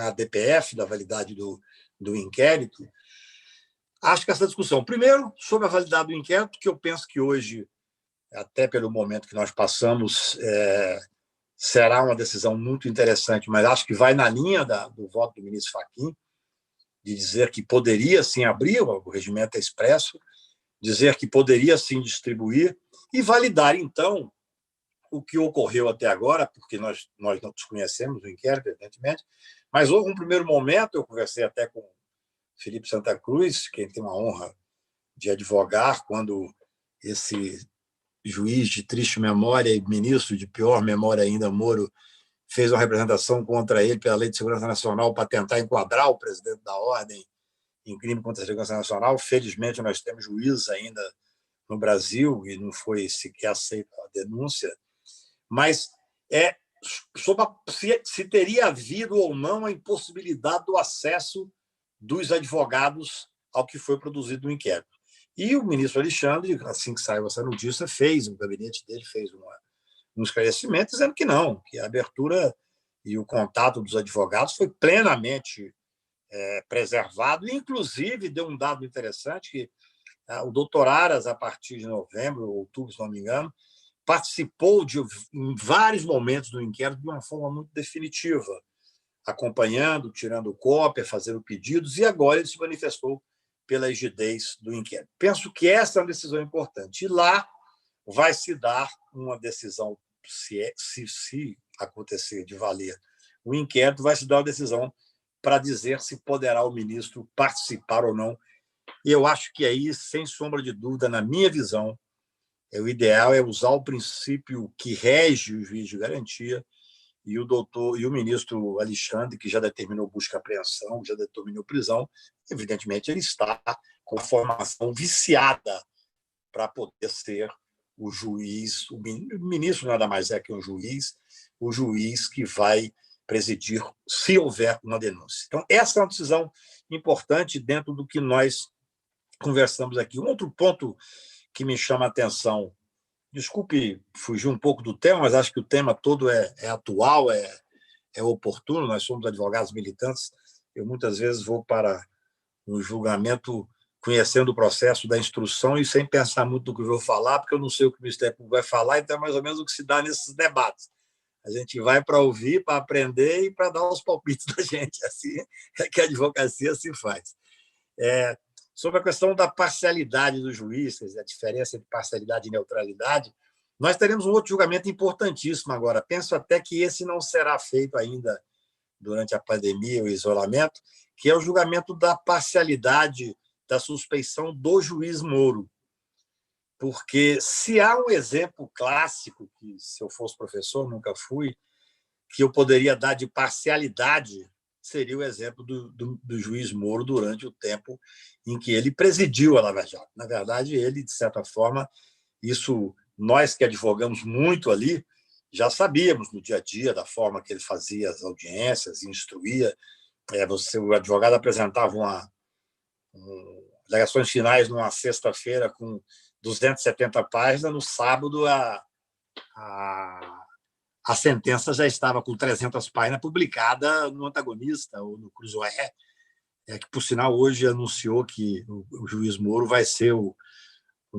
ADPF, da validade do inquérito, acho que essa discussão, primeiro, sobre a validade do inquérito, que eu penso que hoje, até pelo momento que nós passamos, será uma decisão muito interessante, mas acho que vai na linha do voto do ministro Fachin, de dizer que poderia sim abrir, o regimento é expresso, dizer que poderia sim distribuir e validar, então, o que ocorreu até agora, porque nós não desconhecemos o inquérito, evidentemente, mas houve um primeiro momento, eu conversei até com Felipe Santa Cruz, quem tem uma honra de advogar, quando esse juiz de triste memória e ministro de pior memória ainda, Moro, fez uma representação contra ele pela Lei de Segurança Nacional para tentar enquadrar o presidente da Ordem em crime contra a segurança nacional. Felizmente, nós temos juízes ainda no Brasil e não foi sequer aceita a denúncia, mas sobre se teria havido ou não a impossibilidade do acesso dos advogados ao que foi produzido no inquérito. E o ministro Alexandre, assim que saiu essa notícia, o gabinete dele fez um esclarecimento dizendo que não, que a abertura e o contato dos advogados foi plenamente preservado, e, inclusive, deu um dado interessante, que o doutor Aras, a partir de novembro, outubro, se não me engano, participou em vários momentos do inquérito de uma forma muito definitiva, acompanhando, tirando cópia, fazendo pedidos, e agora ele se manifestou pela rigidez do inquérito. Penso que essa é uma decisão importante. E lá vai se dar uma decisão, se acontecer de valer o inquérito, vai se dar uma decisão para dizer se poderá o ministro participar ou não. E eu acho que aí, sem sombra de dúvida, na minha visão, o ideal é usar o princípio que rege o juiz de garantia, e o ministro Alexandre, que já determinou busca e apreensão, já determinou prisão, evidentemente ele está com a formação viciada para poder ser o juiz, o ministro nada mais é que um juiz, o juiz que vai presidir se houver uma denúncia. Então, essa é uma decisão importante dentro do que nós conversamos aqui. Um outro ponto que me chama a atenção, desculpe fugir um pouco do tema, mas acho que o tema todo é atual, é oportuno, nós somos advogados militantes, eu muitas vezes vou para um julgamento conhecendo o processo da instrução e sem pensar muito no que eu vou falar, porque eu não sei o que o Ministério Público vai falar, então é mais ou menos o que se dá nesses debates. A gente vai para ouvir, para aprender e para dar os palpites da gente. Assim é que a advocacia se faz. Sobre a questão da parcialidade do juiz, quer dizer, a diferença entre parcialidade e neutralidade, nós teremos um outro julgamento importantíssimo agora. Penso até que esse não será feito ainda durante a pandemia, o isolamento, que é o julgamento da parcialidade da suspeição do juiz Moro. Porque se há um exemplo clássico, que se eu fosse professor, nunca fui, que eu poderia dar de parcialidade, seria o exemplo do juiz Moro durante o tempo em que ele presidiu a Lava Jato. Na verdade, ele, de certa forma, isso nós que advogamos muito ali, já sabíamos no dia a dia da forma que ele fazia as audiências, instruía. O advogado apresentava alegações finais numa sexta-feira com 270 páginas, no sábado a sentença já estava com 300 páginas publicada no Antagonista ou no Cruzoé, que, por sinal, hoje anunciou que o juiz Moro vai ser um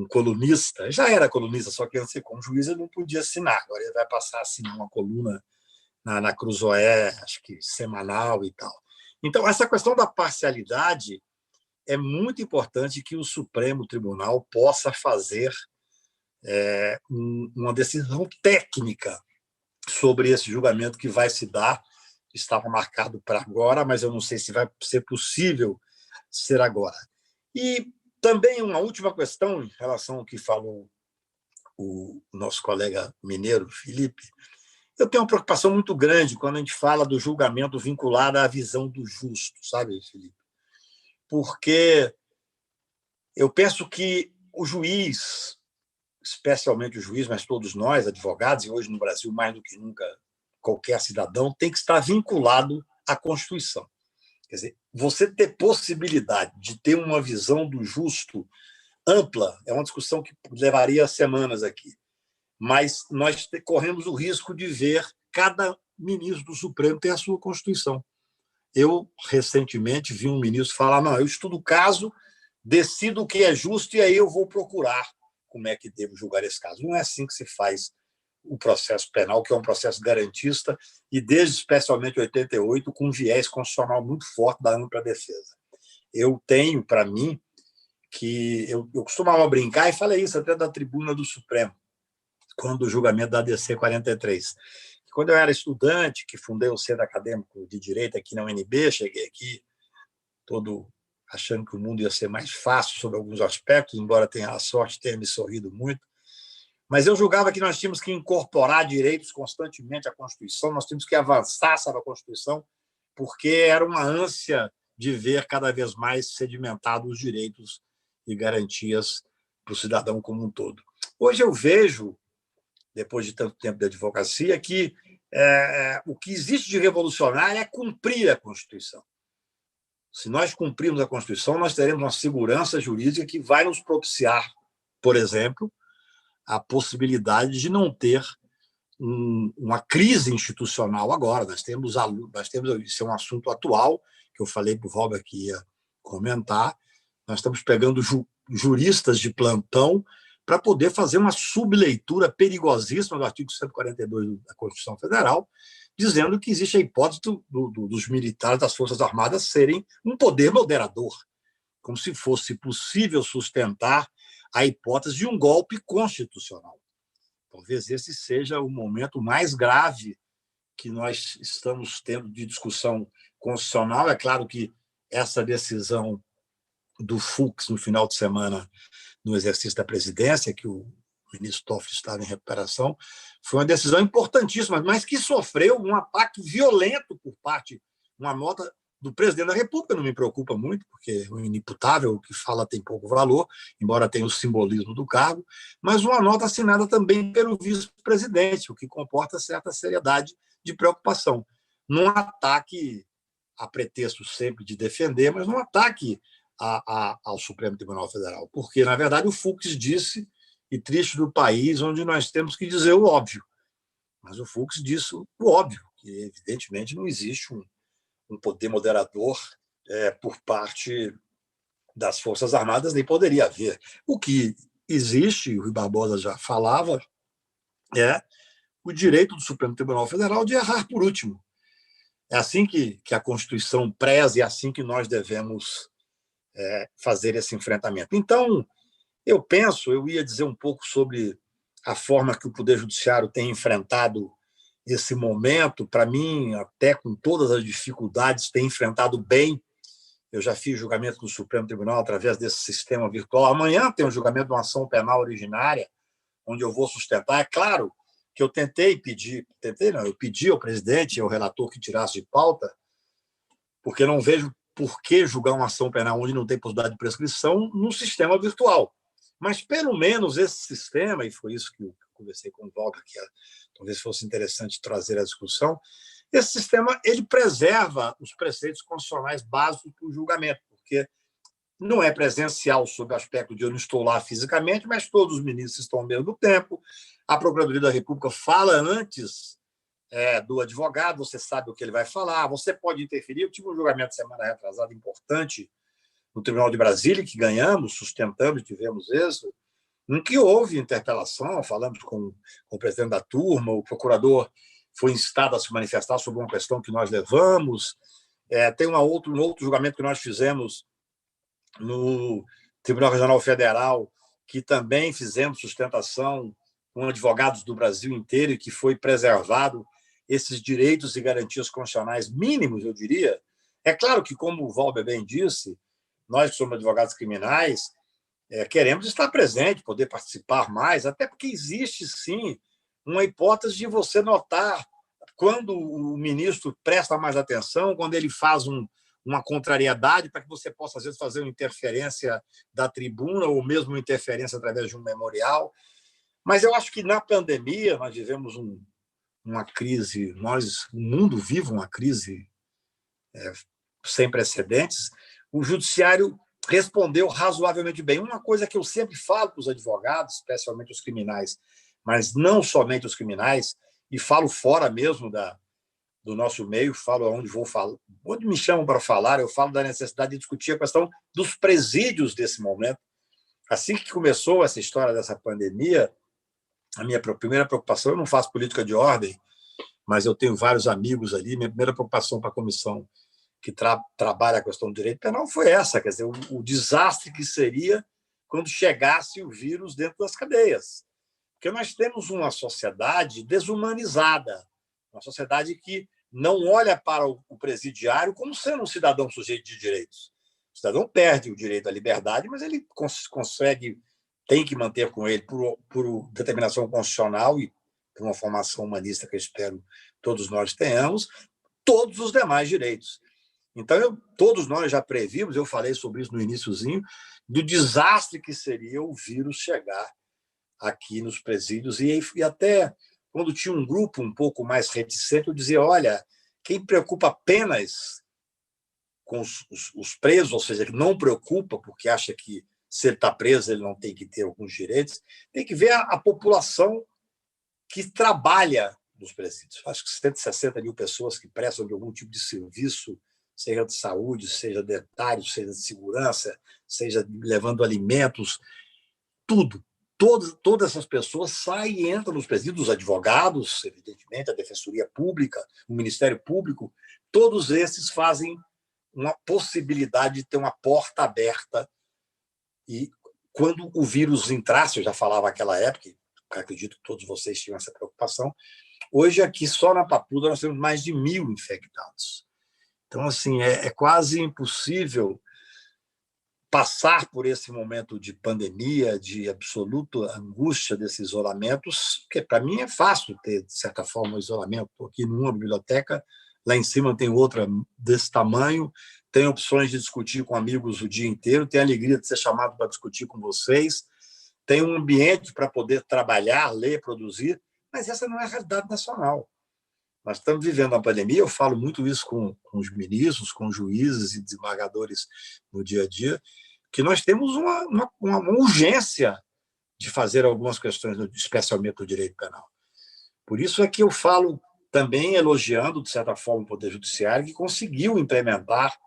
colunista. Já era colunista, só que antes, como juiz, ele não podia assinar. Agora ele vai passar a assinar uma coluna na Cruzoé, acho que semanal e tal. Então, essa questão da parcialidade é muito importante que o Supremo Tribunal possa fazer uma decisão técnica sobre esse julgamento que vai se dar. Estava marcado para agora, mas eu não sei se vai ser possível ser agora. E também uma última questão em relação ao que falou o nosso colega mineiro, Felipe. Eu tenho uma preocupação muito grande quando a gente fala do julgamento vinculado à visão do justo, sabe, Felipe? Porque eu penso que o juiz, especialmente o juiz, mas todos nós, advogados, e hoje no Brasil mais do que nunca qualquer cidadão, tem que estar vinculado à Constituição. Quer dizer, você ter possibilidade de ter uma visão do justo ampla é uma discussão que levaria semanas aqui, mas nós corremos o risco de ver cada ministro do Supremo ter a sua Constituição. Eu, recentemente, vi um ministro falar: não, eu estudo o caso, decido o que é justo e aí eu vou procurar como é que devo julgar esse caso. Não é assim que se faz o processo penal, que é um processo garantista e, desde especialmente 88, com um viés constitucional muito forte da ampla defesa. Eu tenho, para mim, que eu costumava brincar, e falei isso até da tribuna do Supremo, quando o julgamento da ADC 43. Quando eu era estudante, que fundei o Centro Acadêmico de Direito aqui na UNB, cheguei aqui todo achando que o mundo ia ser mais fácil sobre alguns aspectos, embora tenha a sorte de ter me sorrido muito. Mas eu julgava que nós tínhamos que incorporar direitos constantemente à Constituição, nós tínhamos que avançar sobre a Constituição, porque era uma ânsia de ver cada vez mais sedimentados os direitos e garantias para o cidadão como um todo. Hoje eu vejo, depois de tanto tempo de advocacia, que o que existe de revolucionário é cumprir a Constituição. Se nós cumprirmos a Constituição, nós teremos uma segurança jurídica que vai nos propiciar, por exemplo, a possibilidade de não ter uma crise institucional agora. Nós temos isso é um assunto atual, que eu falei para o Valber que ia comentar. Nós estamos pegando juristas de plantão para poder fazer uma subleitura perigosíssima do artigo 142 da Constituição Federal, dizendo que existe a hipótese dos militares das Forças Armadas serem um poder moderador, como se fosse possível sustentar a hipótese de um golpe constitucional. Talvez esse seja o momento mais grave que nós estamos tendo de discussão constitucional. É claro que essa decisão do Fux no final de semana, no exercício da presidência, que o ministro Toffoli estava em recuperação, foi uma decisão importantíssima, mas que sofreu um ataque violento por parte, uma nota do presidente da República. Não me preocupa muito, porque o inimputável, o que fala tem pouco valor, embora tenha o simbolismo do cargo, mas uma nota assinada também pelo vice-presidente, o que comporta certa seriedade de preocupação. Num ataque, a pretexto sempre de defender, mas num ataque ao Supremo Tribunal Federal, porque, na verdade, o Fux disse, e triste do país onde nós temos que dizer o óbvio, mas o Fux disse o óbvio, que evidentemente não existe um poder moderador por parte das Forças Armadas, nem poderia haver. O que existe, o Rui Barbosa já falava, é o direito do Supremo Tribunal Federal de errar por último. É assim que a Constituição preza e é assim que nós devemos fazer esse enfrentamento. Então, eu ia dizer um pouco sobre a forma que o Poder Judiciário tem enfrentado esse momento. Para mim, até com todas as dificuldades, tem enfrentado bem. Eu já fiz julgamento no Supremo Tribunal através desse sistema virtual. Amanhã tem um julgamento de uma ação penal originária, onde eu vou sustentar. É claro que eu eu pedi ao presidente e ao relator que tirasse de pauta, porque não vejo por que julgar uma ação penal onde não tem possibilidade de prescrição num sistema virtual. Mas, pelo menos, esse sistema, e foi isso que eu conversei com o Walter, que talvez fosse interessante trazer a discussão, esse sistema ele preserva os preceitos constitucionais básicos para o julgamento, porque Não é presencial sob o aspecto de eu não estou lá fisicamente, mas todos os ministros estão ao mesmo tempo. A Procuradoria da República fala antes do advogado, você sabe o que ele vai falar, você pode interferir. Eu tive um julgamento semana retrasada importante no Tribunal de Brasília, que ganhamos, sustentamos, tivemos êxito, em que houve interpelação, falamos com o presidente da turma, o procurador foi instado a se manifestar sobre uma questão que nós levamos. Tem um outro julgamento que nós fizemos no Tribunal Regional Federal, que também fizemos sustentação com advogados do Brasil inteiro e que foi preservado esses direitos e garantias constitucionais mínimos, eu diria. É claro que, como o Valber bem disse, nós que somos advogados criminais queremos estar presente, poder participar mais, até porque existe, sim, uma hipótese de você notar quando o ministro presta mais atenção, quando ele faz uma contrariedade, para que você possa, às vezes, fazer uma interferência da tribuna ou mesmo uma interferência através de um memorial. Mas eu acho que, na pandemia, nós vivemos uma crise, o mundo vive uma crise sem precedentes. O judiciário respondeu razoavelmente bem. Uma coisa que eu sempre falo para os advogados, especialmente os criminais, mas não somente os criminais, e falo fora mesmo do nosso meio, falo onde vou falar, onde me chamam para falar, eu falo da necessidade de discutir a questão dos presídios desse momento. Assim que começou essa história dessa pandemia, a minha primeira preocupação, eu não faço política de ordem, mas eu tenho vários amigos ali, minha primeira preocupação para a comissão que trabalha a questão do direito penal foi essa, quer dizer, o desastre que seria quando chegasse o vírus dentro das cadeias. Porque nós temos uma sociedade desumanizada, uma sociedade que não olha para o presidiário como sendo um cidadão sujeito de direitos. O cidadão perde o direito à liberdade, mas ele tem que manter com ele, por determinação constitucional e por uma formação humanista que eu espero todos nós tenhamos, todos os demais direitos. Então, todos nós já previmos, eu falei sobre isso no iniciozinho, do desastre que seria o vírus chegar aqui nos presídios. E até quando tinha um grupo um pouco mais reticente, eu dizia, olha, quem preocupa apenas com os presos, ou seja, que não preocupa porque acha que se ele está preso ele não tem que ter alguns direitos, tem que ver a população que trabalha nos presídios. Acho que 160 mil pessoas que prestam de algum tipo de serviço, seja de saúde, seja de etário, seja de segurança, seja levando alimentos, tudo. Todas essas pessoas saem e entram nos presídios, os advogados, evidentemente, a Defensoria Pública, o Ministério Público, todos esses fazem uma possibilidade de ter uma porta aberta. E quando o vírus entrasse, eu já falava naquela época, acredito que todos vocês tinham essa preocupação, hoje aqui só na Papuda nós temos mais de 1.000 infectados. Então, assim, é quase impossível passar por esse momento de pandemia, de absoluta angústia desses isolamentos, porque para mim é fácil ter, de certa forma, um isolamento. Estou aqui numa biblioteca, lá em cima tem outra desse tamanho, tenho opções de discutir com amigos o dia inteiro, tenho a alegria de ser chamado para discutir com vocês, tenho um ambiente para poder trabalhar, ler, produzir, mas essa não é a realidade nacional. Nós estamos vivendo uma pandemia, eu falo muito isso com os ministros, com juízes e desembargadores no dia a dia, que nós temos uma urgência de fazer algumas questões, especialmente no direito penal. Por isso é que eu falo também elogiando, de certa forma, o Poder Judiciário, que conseguiu implementar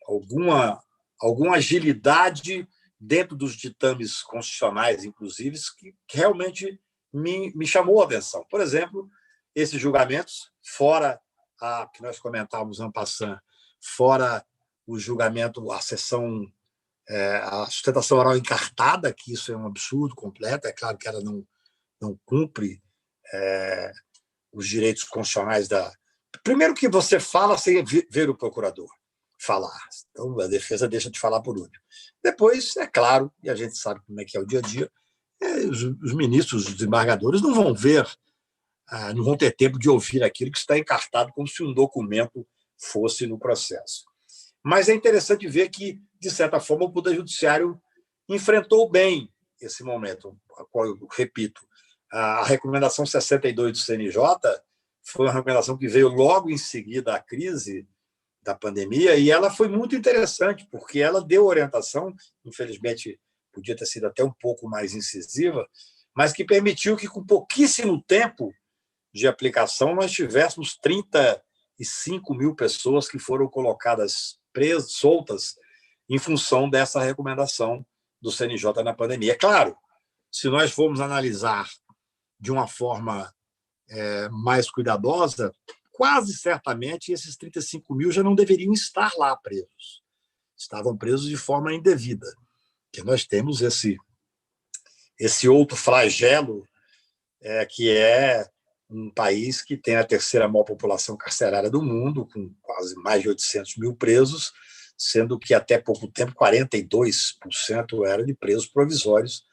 alguma agilidade dentro dos ditames constitucionais, inclusive, que realmente me chamou a atenção. Por exemplo, esses julgamentos, fora que nós comentávamos en passant, fora o julgamento, a sustentação oral encartada, que isso é um absurdo completo, é claro que ela não cumpre os direitos constitucionais da... Primeiro que você fala sem ver o procurador falar, então a defesa deixa de falar por último. Depois, é claro, e a gente sabe como é que é o dia a dia, os ministros, os desembargadores não vão ver, não vão ter tempo de ouvir aquilo que está encartado como se um documento fosse no processo. Mas é interessante ver que, de certa forma, o Poder Judiciário enfrentou bem esse momento. Eu repito, a recomendação 62 do CNJ foi uma recomendação que veio logo em seguida à crise da pandemia, e ela foi muito interessante, porque ela deu orientação, infelizmente podia ter sido até um pouco mais incisiva, mas que permitiu que, com pouquíssimo tempo de aplicação, nós tivéssemos 35 mil pessoas que foram colocadas presas, soltas, em função dessa recomendação do CNJ na pandemia. É claro, se nós formos analisar de uma forma mais cuidadosa, quase certamente esses 35 mil já não deveriam estar lá presos. Estavam presos de forma indevida. Porque nós temos esse outro flagelo, que é um país que tem a terceira maior população carcerária do mundo, com quase mais de 800 mil presos, sendo que até pouco tempo 42% eram de presos provisórios,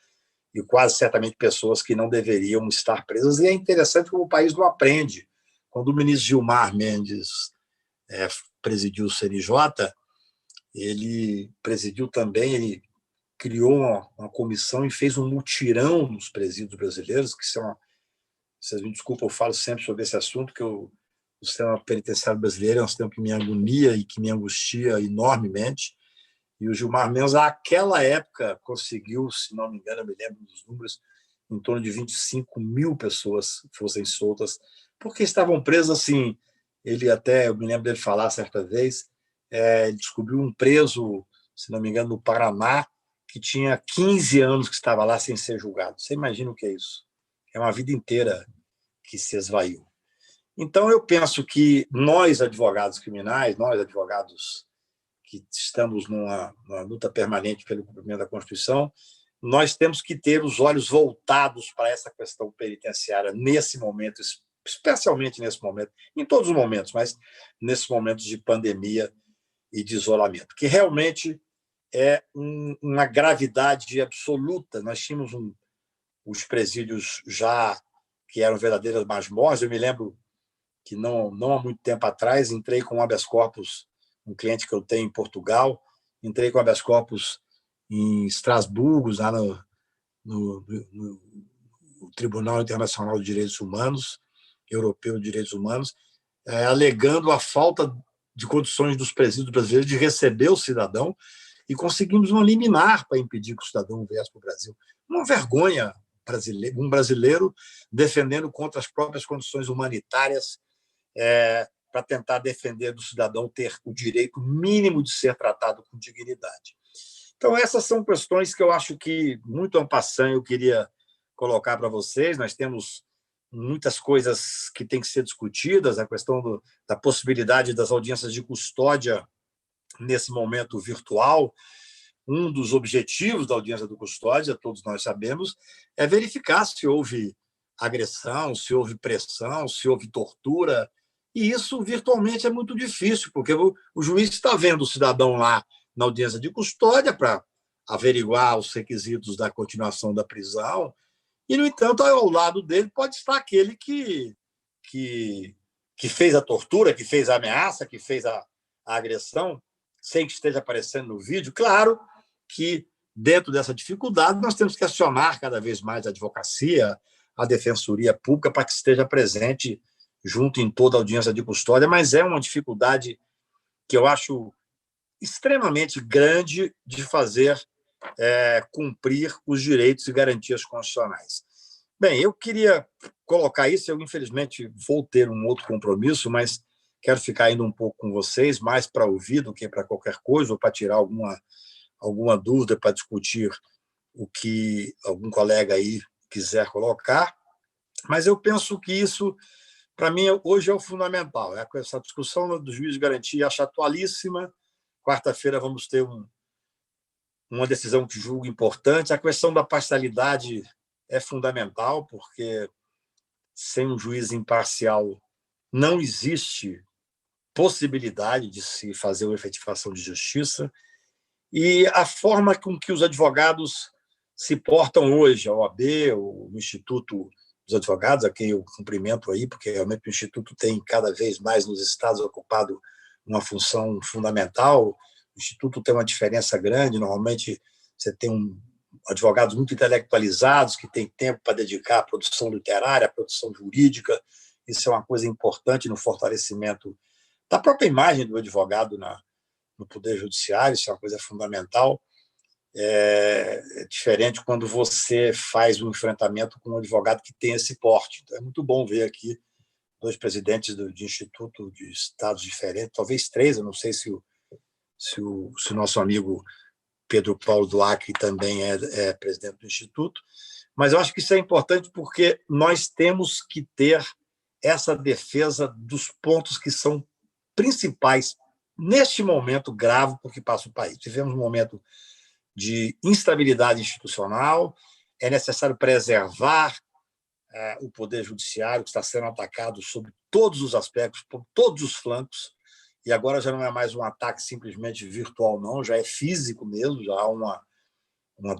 e quase certamente pessoas que não deveriam estar presas. E é interessante como o país não aprende. Quando o ministro Gilmar Mendes presidiu o CNJ, ele presidiu também, ele criou uma comissão e fez um mutirão nos presídios brasileiros, que são... Vocês me desculpem, eu falo sempre sobre esse assunto, que o sistema penitenciário brasileiro é um sistema que me agonia e que me angustia enormemente. E o Gilmar Mendes, naquela época, conseguiu, se não me engano, eu me lembro dos números, em torno de 25 mil pessoas fossem soltas, porque estavam presas assim. Eu me lembro dele falar certa vez, ele descobriu um preso, se não me engano, no Paraná, que tinha 15 anos que estava lá sem ser julgado. Você imagina o que é isso? É uma vida inteira que se esvaiu. Então, eu penso que nós, advogados criminais, nós, advogados que estamos numa luta permanente pelo cumprimento da Constituição, nós temos que ter os olhos voltados para essa questão penitenciária nesse momento, especialmente nesse momento, em todos os momentos, mas nesses momentos de pandemia e de isolamento, que realmente é uma gravidade absoluta. Nós tínhamos os presídios já que eram verdadeiras masmorras. Eu me lembro que não há muito tempo atrás entrei com um habeas corpus, um cliente que eu tenho em Portugal, entrei com habeas corpus em Estrasburgo, lá no Tribunal Internacional de Direitos Humanos, Europeu de Direitos Humanos, alegando a falta de condições dos presídios brasileiros de receber o cidadão, e conseguimos uma liminar para impedir que o cidadão viesse para o Brasil. Uma vergonha, um brasileiro defendendo contra as próprias condições humanitárias, para tentar defender do cidadão ter o direito mínimo de ser tratado com dignidade. Então, essas são questões que eu acho que, muito en passant, eu queria colocar para vocês. Nós temos muitas coisas que têm que ser discutidas, a questão da possibilidade das audiências de custódia nesse momento virtual. Um dos objetivos da audiência de custódia, todos nós sabemos, é verificar se houve agressão, se houve pressão, se houve tortura. E isso virtualmente é muito difícil, porque o juiz está vendo o cidadão lá na audiência de custódia para averiguar os requisitos da continuação da prisão, e, no entanto, ao lado dele pode estar aquele que fez a tortura, que fez a ameaça, que fez a agressão, sem que esteja aparecendo no vídeo. Claro que, dentro dessa dificuldade, nós temos que acionar cada vez mais a advocacia, a defensoria pública, para que esteja presente junto em toda a audiência de custódia, mas é uma dificuldade que eu acho extremamente grande de fazer cumprir os direitos e garantias constitucionais. Bem, eu queria colocar isso. Eu, infelizmente, vou ter um outro compromisso, mas quero ficar ainda um pouco com vocês, mais para ouvir do que para qualquer coisa, ou para tirar alguma dúvida, para discutir o que algum colega aí quiser colocar. Mas eu penso que isso, para mim, hoje é o fundamental. Essa discussão do juiz de garantia acho atualíssima. Quarta-feira vamos ter uma decisão que julgo importante. A questão da parcialidade é fundamental, porque sem um juiz imparcial não existe possibilidade de se fazer uma efetivação de justiça. E a forma com que os advogados se portam hoje, a OAB, o Instituto dos Advogados, a quem eu cumprimento aí, porque realmente o Instituto tem cada vez mais nos estados ocupado uma função fundamental. O Instituto tem uma diferença grande. Normalmente você tem advogados muito intelectualizados que têm tempo para dedicar à produção literária, à produção jurídica. Isso é uma coisa importante no fortalecimento da própria imagem do advogado no Poder Judiciário. Isso é uma coisa fundamental. É diferente quando você faz um enfrentamento com um advogado que tem esse porte. Então, é muito bom ver aqui 2 presidentes de instituto de estados diferentes, talvez 3, eu não sei se o nosso amigo Pedro Paulo do Acre também é presidente do instituto, mas eu acho que isso é importante porque nós temos que ter essa defesa dos pontos que são principais neste momento grave por que passa o país. Tivemos um momento de instabilidade institucional, é necessário preservar o Poder Judiciário, que está sendo atacado sob todos os aspectos, por todos os flancos, e agora já não é mais um ataque simplesmente virtual, não, já é físico mesmo, já há uma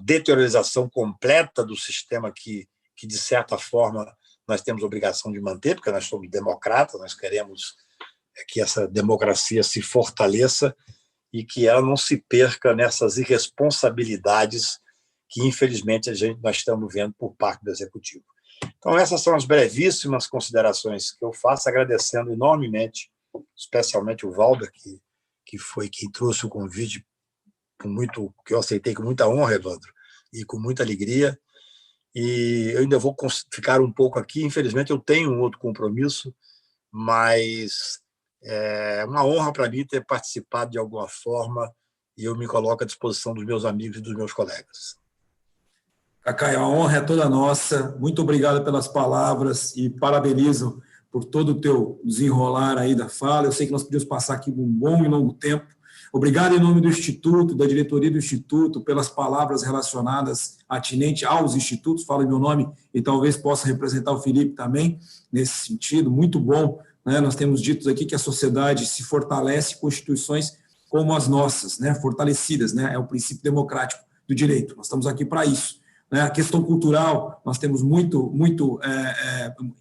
deteriorização completa do sistema que, de certa forma, nós temos obrigação de manter, porque nós somos democratas, nós queremos que essa democracia se fortaleça e que ela não se perca nessas irresponsabilidades que, infelizmente, nós estamos vendo por parte do Executivo. Então, essas são as brevíssimas considerações que eu faço, agradecendo enormemente, especialmente o Valber, que foi quem trouxe o convite, que eu aceitei com muita honra, Evandro, e com muita alegria. E eu ainda vou ficar um pouco aqui, infelizmente eu tenho um outro compromisso, mas é uma honra para mim ter participado de alguma forma e eu me coloco à disposição dos meus amigos e dos meus colegas. Cacai, a honra é toda nossa. Muito obrigado pelas palavras e parabenizo por todo o teu desenrolar aí da fala. Eu sei que nós podíamos passar aqui um bom e longo tempo. Obrigado em nome do Instituto, da diretoria do Instituto, pelas palavras relacionadas, atinentes aos institutos. Falo em meu nome e talvez possa representar o Felipe também, nesse sentido. Muito bom, né? Nós temos dito aqui que a sociedade se fortalece com instituições como as nossas, né? Fortalecidas, né? É o princípio democrático do direito. Nós estamos aqui para isso. A questão cultural, nós temos muito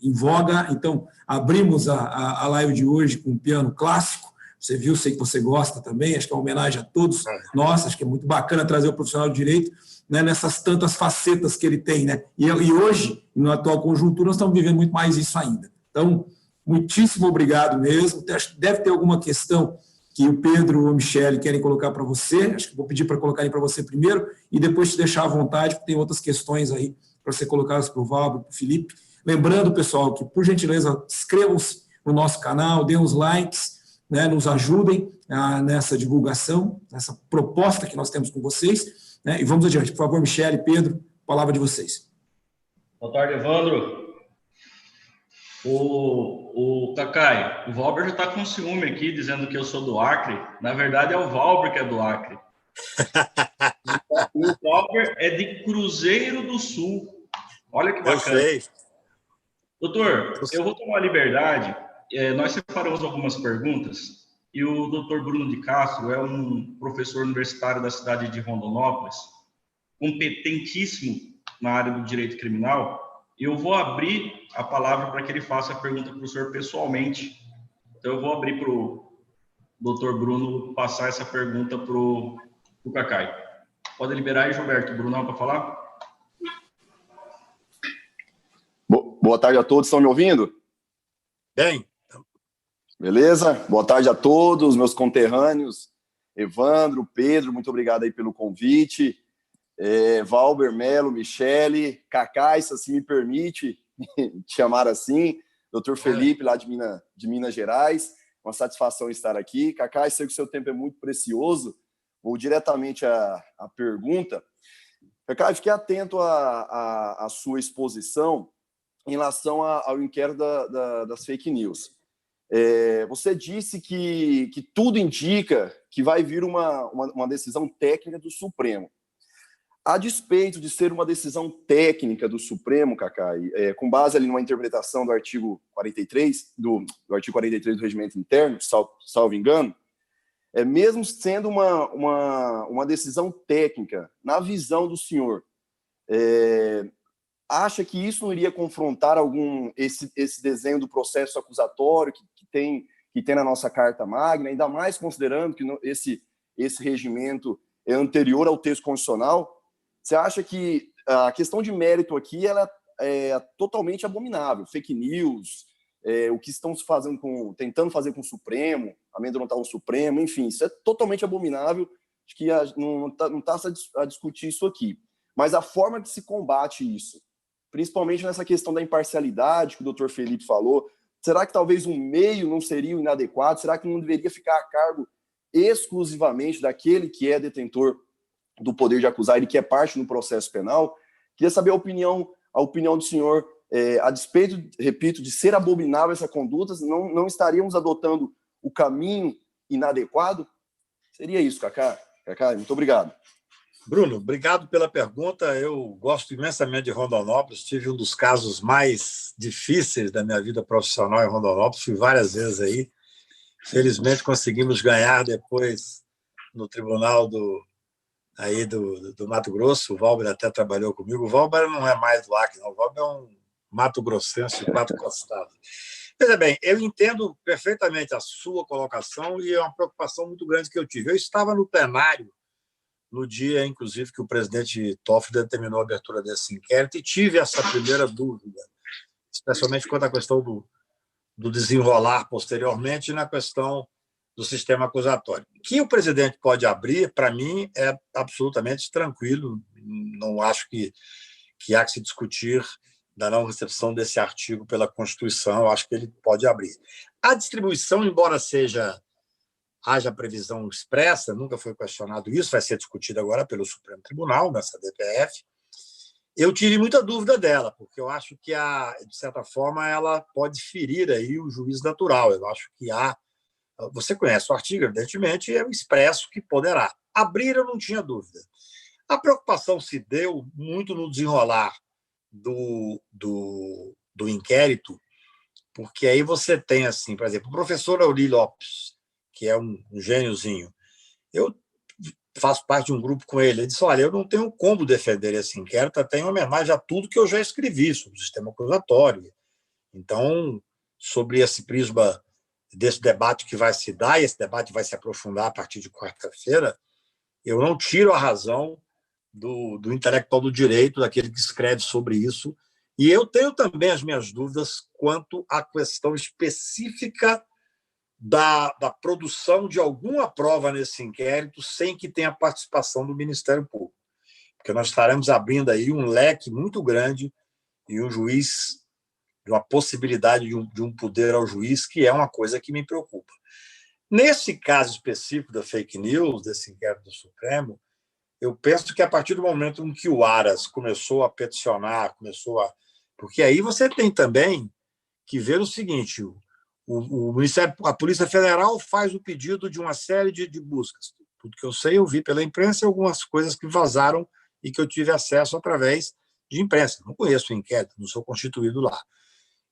em voga, então abrimos a live de hoje com um piano clássico, você viu, sei que você gosta também, acho que é uma homenagem a todos nós, acho que é muito bacana trazer o profissional de direito, né, nessas tantas facetas que ele tem, né, e hoje, na atual conjuntura, nós estamos vivendo muito mais isso ainda. Então, muitíssimo obrigado mesmo, deve ter alguma questão que o Pedro ou a Michele querem colocar para você, acho que vou pedir para colocarem para você primeiro, e depois te deixar à vontade, porque tem outras questões aí para ser colocadas para o Valber, para o Felipe. Lembrando, pessoal, que, por gentileza, inscrevam-se no nosso canal, dêem os likes, né, nos ajudem nessa divulgação, nessa proposta que nós temos com vocês, né, e vamos adiante. Por favor, Michele, Pedro, palavra de vocês. Boa tarde, Evandro. O Cacai, o Valber já está com ciúme aqui, dizendo que eu sou do Acre. Na verdade, é o Valber que é do Acre. O Valber é de Cruzeiro do Sul. Olha que bacana. Eu sei. Doutor, eu vou tomar a liberdade. Nós separamos algumas perguntas e o doutor Bruno de Castro é um professor universitário da cidade de Rondonópolis, competentíssimo na área do direito criminal. Eu vou abrir a palavra para que ele faça a pergunta para o senhor pessoalmente. Então, eu vou abrir para o doutor Bruno passar essa pergunta para o Cacai. Pode liberar aí, Gilberto. Brunão, para falar? Boa tarde a todos. Estão me ouvindo? Bem. Beleza? Boa tarde a todos, meus conterrâneos. Evandro, Pedro, muito obrigado aí pelo convite. Valber, Melo, Michele, Cacai, se assim me permite te chamar assim, doutor Felipe, lá de Minas Gerais, uma satisfação estar aqui. Cacai, sei que o seu tempo é muito precioso, vou diretamente à pergunta. Cacai, fiquei atento à sua exposição em relação ao inquérito das fake news. Você disse que tudo indica que vai vir uma decisão técnica do Supremo. A despeito de ser uma decisão técnica do Supremo, Cacai, com base ali numa interpretação do artigo 43, do artigo 43 do Regimento Interno, salvo engano, mesmo sendo uma decisão técnica, na visão do senhor, acha que isso não iria confrontar esse desenho do processo acusatório que tem na nossa Carta Magna, ainda mais considerando que esse regimento é anterior ao texto constitucional? Você acha que a questão de mérito aqui ela é totalmente abominável? Fake news, o que estão tentando fazer com o Supremo, amedrontar o Supremo, enfim, isso é totalmente abominável. Acho que não está a discutir isso aqui. Mas a forma que se combate isso, principalmente nessa questão da imparcialidade que o doutor Felipe falou, será que talvez um meio não seria o inadequado? Será que não deveria ficar a cargo exclusivamente daquele que é detentor do poder de acusar, ele que é parte no processo penal? Queria saber a opinião do senhor, a despeito, repito, de ser abominável essa conduta, não estaríamos adotando o caminho inadequado? Seria isso, Cacá. Cacá, muito obrigado. Bruno, obrigado pela pergunta. Eu gosto imensamente de Rondonópolis. Tive um dos casos mais difíceis da minha vida profissional em Rondonópolis. Fui várias vezes aí. Felizmente, conseguimos ganhar depois no tribunal do Mato Grosso. O Valber até trabalhou comigo. O Valber não é mais do Acre, não. O Valber é um mato-grossense de quatro costados. Veja bem, eu entendo perfeitamente a sua colocação e é uma preocupação muito grande que eu tive. Eu estava no plenário no dia, inclusive, que o presidente Toffoli determinou a abertura desse inquérito e tive essa primeira dúvida, especialmente quanto à questão do desenrolar posteriormente na questão do sistema acusatório. Que o presidente pode abrir, para mim, é absolutamente tranquilo. Não acho que há que se discutir da não recepção desse artigo pela Constituição. Eu acho que ele pode abrir. A distribuição, embora haja previsão expressa, nunca foi questionado isso, vai ser discutido agora pelo Supremo Tribunal, nessa DPF. Eu tive muita dúvida dela, porque eu acho que, de certa forma, ela pode ferir aí o juízo natural. Eu acho que você conhece o artigo, evidentemente, é o expresso que poderá. Abrir, eu não tinha dúvida. A preocupação se deu muito no desenrolar do inquérito, porque aí você tem, assim, por exemplo, o professor Auri Lopes, que é um gêniozinho. Eu faço parte de um grupo com ele. Ele disse, olha, eu não tenho como defender esse inquérito, até em homenagem a tudo que eu já escrevi sobre o sistema acusatório. Então, sobre esse prisma desse debate que vai se dar, e esse debate vai se aprofundar a partir de quarta-feira, eu não tiro a razão do intelectual do direito, daquele que escreve sobre isso, e eu tenho também as minhas dúvidas quanto à questão específica da produção de alguma prova nesse inquérito sem que tenha participação do Ministério Público. Porque nós estaremos abrindo aí um leque muito grande e um juiz, de uma possibilidade de um poder ao juiz, que é uma coisa que me preocupa. Nesse caso específico da fake news, desse inquérito do Supremo, eu penso que a partir do momento em que o Aras começou a peticionar, porque aí você tem também que ver o seguinte, o Ministério, a Polícia Federal faz o pedido de uma série de buscas. Tudo que eu sei, eu vi pela imprensa algumas coisas que vazaram e que eu tive acesso através de imprensa. Não conheço o inquérito, não sou constituído lá.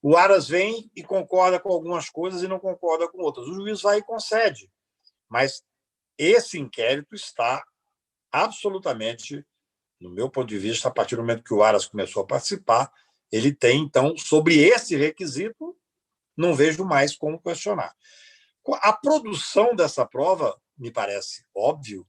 O Aras vem e concorda com algumas coisas e não concorda com outras. O juiz vai e concede. Mas esse inquérito está absolutamente, no meu ponto de vista, a partir do momento que o Aras começou a participar, ele tem, então, sobre esse requisito, não vejo mais como questionar. A produção dessa prova me parece óbvio,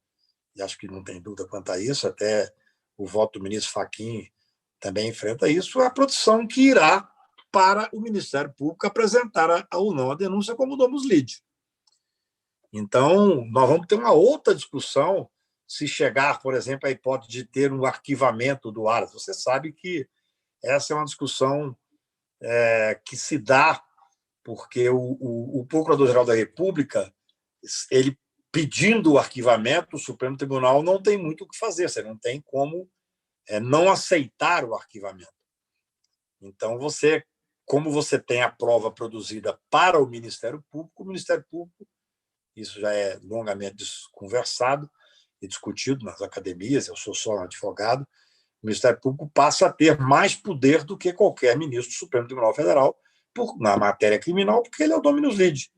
e acho que não tem dúvida quanto a isso, até o voto do ministro Fachin também enfrenta isso, é a produção que irá para o Ministério Público apresentar ou não a denúncia como domus lide. Então, nós vamos ter uma outra discussão se chegar, por exemplo, à hipótese de ter um arquivamento do Aras. Você sabe que essa é uma discussão que se dá porque o Procurador-Geral da República, ele pedindo o arquivamento, o Supremo Tribunal não tem muito o que fazer, você não tem como não aceitar o arquivamento. Então, como você tem a prova produzida para o Ministério Público, isso já é longamente conversado e discutido nas academias, eu sou só um advogado, o Ministério Público passa a ter mais poder do que qualquer ministro do Supremo Tribunal Federal na matéria criminal, porque ele é o dominus lide.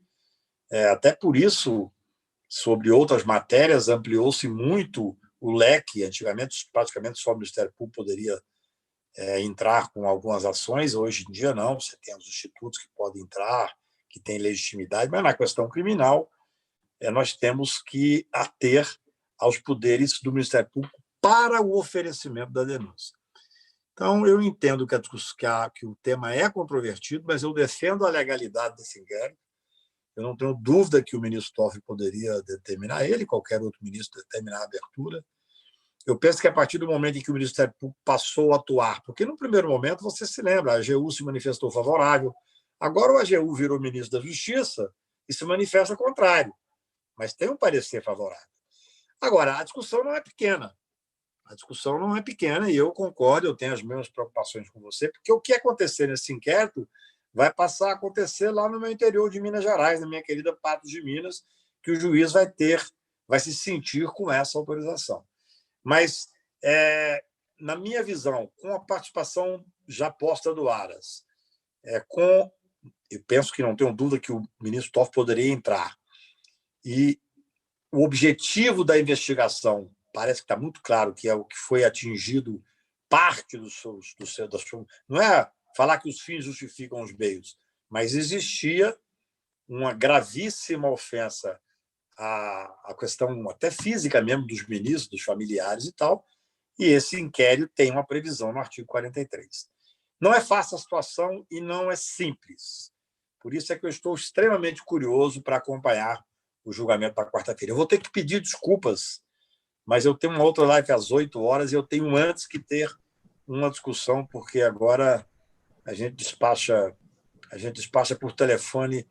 Até por isso, sobre outras matérias, ampliou-se muito o leque. Antigamente, praticamente só o Ministério Público poderia entrar com algumas ações. Hoje em dia, não. Você tem os institutos que podem entrar, que têm legitimidade, mas na questão criminal, nós temos que ater aos poderes do Ministério Público para o oferecimento da denúncia. Então, eu entendo que o tema é controvertido, mas eu defendo a legalidade desse inquérito. Eu não tenho dúvida que o ministro Toffoli poderia determinar, ele, qualquer outro ministro, determinar a abertura. Eu penso que a partir do momento em que o Ministério Público passou a atuar, porque no primeiro momento, você se lembra, a AGU se manifestou favorável, agora o AGU virou ministro da Justiça e se manifesta contrário, mas tem um parecer favorável. Agora, a discussão não é pequena. A discussão não é pequena e eu concordo, eu tenho as mesmas preocupações com você, porque o que acontecer nesse inquérito vai passar a acontecer lá no meu interior de Minas Gerais, na minha querida Patos de Minas, que o juiz vai se sentir com essa autorização. Mas, na minha visão, com a participação já posta do Aras, eu penso que não tenho dúvida que o ministro Toffoli poderia entrar, e o objetivo da investigação parece que está muito claro que é o que foi atingido parte do seu. Não é falar que os fins justificam os meios, mas existia uma gravíssima ofensa à questão até física mesmo dos ministros, dos familiares e tal, e esse inquérito tem uma previsão no artigo 43. Não é fácil a situação e não é simples. Por isso é que eu estou extremamente curioso para acompanhar o julgamento da quarta-feira. Eu vou ter que pedir desculpas, mas eu tenho uma outra live às 8 horas e eu tenho antes que ter uma discussão, porque agora a gente despacha por telefone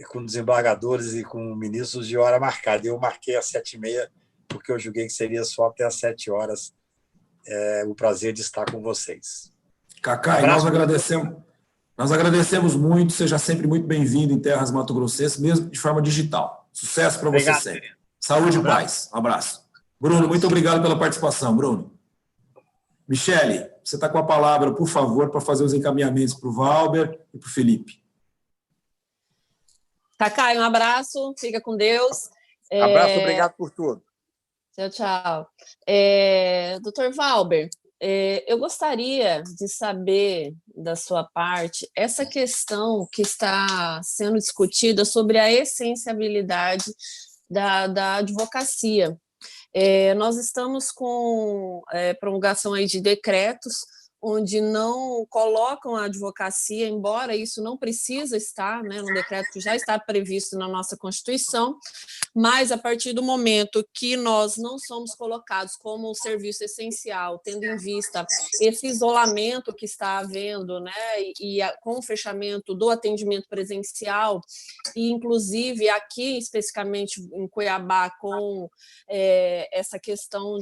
com desembargadores e com ministros de hora marcada. Eu marquei às 7h30, porque eu julguei que seria só até às 7 horas. O prazer de estar com vocês. Cacá, nós agradecemos muito, seja sempre muito bem-vindo em terras mato-grossenses, mesmo de forma digital. Sucesso para você sempre. Saúde e paz. Um abraço. Bruno, muito obrigado pela participação, Bruno. Michele, você está com a palavra, por favor, para fazer os encaminhamentos para o Valber e para o Felipe. Cacá, um abraço, fica com Deus. Abraço, obrigado por tudo. Tchau, tchau. Doutor Valber, eu gostaria de saber da sua parte essa questão que está sendo discutida sobre a essenciabilidade da advocacia. Nós estamos com promulgação aí de decretos onde não colocam a advocacia, embora isso não precisa estar, né, no decreto que já está previsto na nossa Constituição, mas a partir do momento que nós não somos colocados como um serviço essencial, tendo em vista esse isolamento que está havendo, né, com o fechamento do atendimento presencial, e inclusive aqui, especificamente em Cuiabá, com essa questão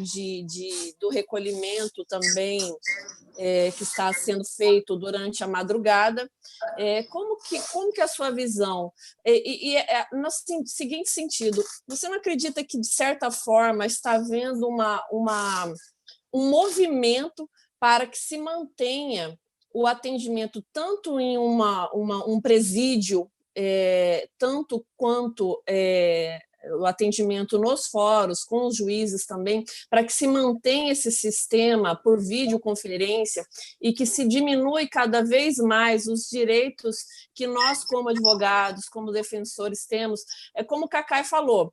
do recolhimento também, que está sendo feito durante a madrugada, como que é a sua visão? No seguinte sentido, você não acredita que, de certa forma, está havendo um movimento para que se mantenha o atendimento tanto em um presídio, tanto quanto o atendimento nos fóruns, com os juízes também, para que se mantenha esse sistema por videoconferência e que se diminui cada vez mais os direitos que nós, como advogados, como defensores, temos. Como o Cacá falou,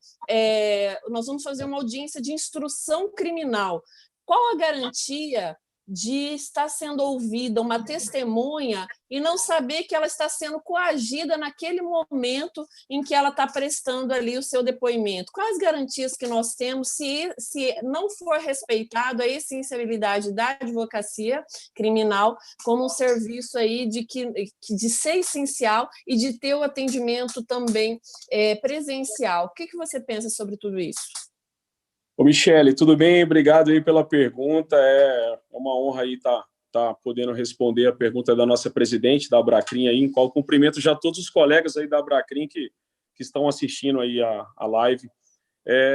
nós vamos fazer uma audiência de instrução criminal. Qual a garantia de estar sendo ouvida uma testemunha e não saber que ela está sendo coagida naquele momento em que ela está prestando ali o seu depoimento? Quais garantias que nós temos se não for respeitado a essencialidade da advocacia criminal como um serviço aí de ser essencial e de ter o atendimento também presencial? O que você pensa sobre tudo isso? Ô, Michele, tudo bem? Obrigado aí pela pergunta. É uma honra aí estar podendo responder a pergunta da nossa presidente da Abracrim aí, em qual cumprimento já todos os colegas aí da Abracrim que estão assistindo aí a live.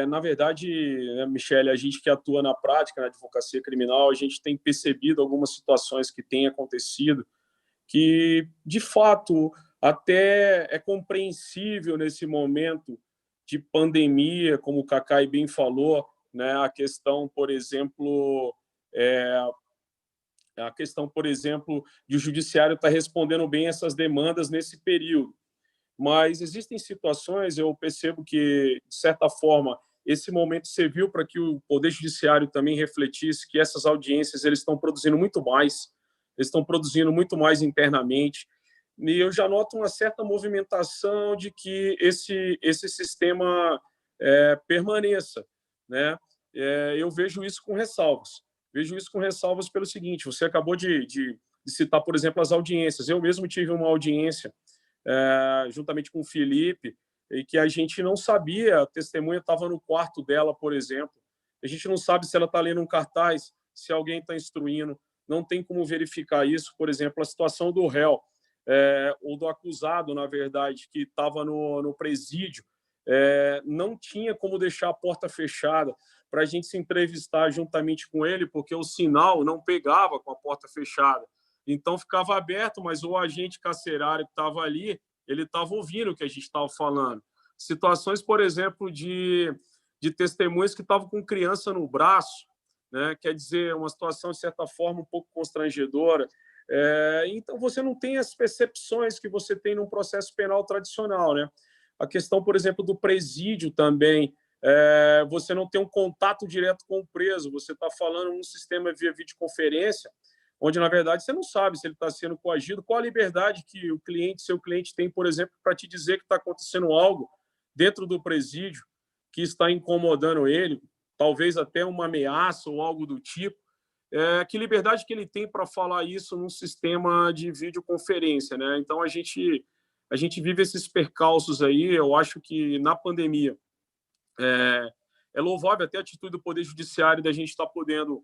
Na verdade, né, Michele, a gente que atua na prática, na advocacia criminal, a gente tem percebido algumas situações que têm acontecido que, de fato, até é compreensível nesse momento de pandemia, como o Cacá bem falou, né, a questão, por exemplo, de o judiciário estar respondendo bem essas demandas nesse período. Mas existem situações, eu percebo que, de certa forma, esse momento serviu para que o Poder Judiciário também refletisse que essas audiências eles estão produzindo muito mais eles estão produzindo muito mais internamente. E eu já noto uma certa movimentação de que esse sistema permaneça, né? Eu vejo isso com ressalvas. Vejo isso com ressalvas pelo seguinte: você acabou de citar, por exemplo, as audiências. Eu mesmo tive uma audiência juntamente com o Felipe, e que a gente não sabia, a testemunha estava no quarto dela, por exemplo. A gente não sabe se ela está lendo um cartaz, se alguém está instruindo, não tem como verificar isso. Por exemplo, a situação do réu, ou do acusado, na verdade, que estava no presídio, não tinha como deixar a porta fechada para a gente se entrevistar juntamente com ele, porque o sinal não pegava com a porta fechada. Então, ficava aberto, mas o agente carcerário que estava ali, ele estava ouvindo o que a gente estava falando. Situações, por exemplo, de testemunhas que estavam com criança no braço, né? Quer dizer, uma situação, de certa forma, um pouco constrangedora. Então, você não tem as percepções que você tem num processo penal tradicional, né? A questão, por exemplo, do presídio também, você não tem um contato direto com o preso, você está falando num sistema via videoconferência, onde, na verdade, você não sabe se ele está sendo coagido, qual a liberdade que seu cliente tem, por exemplo, para te dizer que está acontecendo algo dentro do presídio que está incomodando ele, talvez até uma ameaça ou algo do tipo. Que liberdade que ele tem para falar isso num sistema de videoconferência, né? Então, a gente vive esses percalços aí. Eu acho que, na pandemia, é louvável até a atitude do Poder Judiciário da gente estar podendo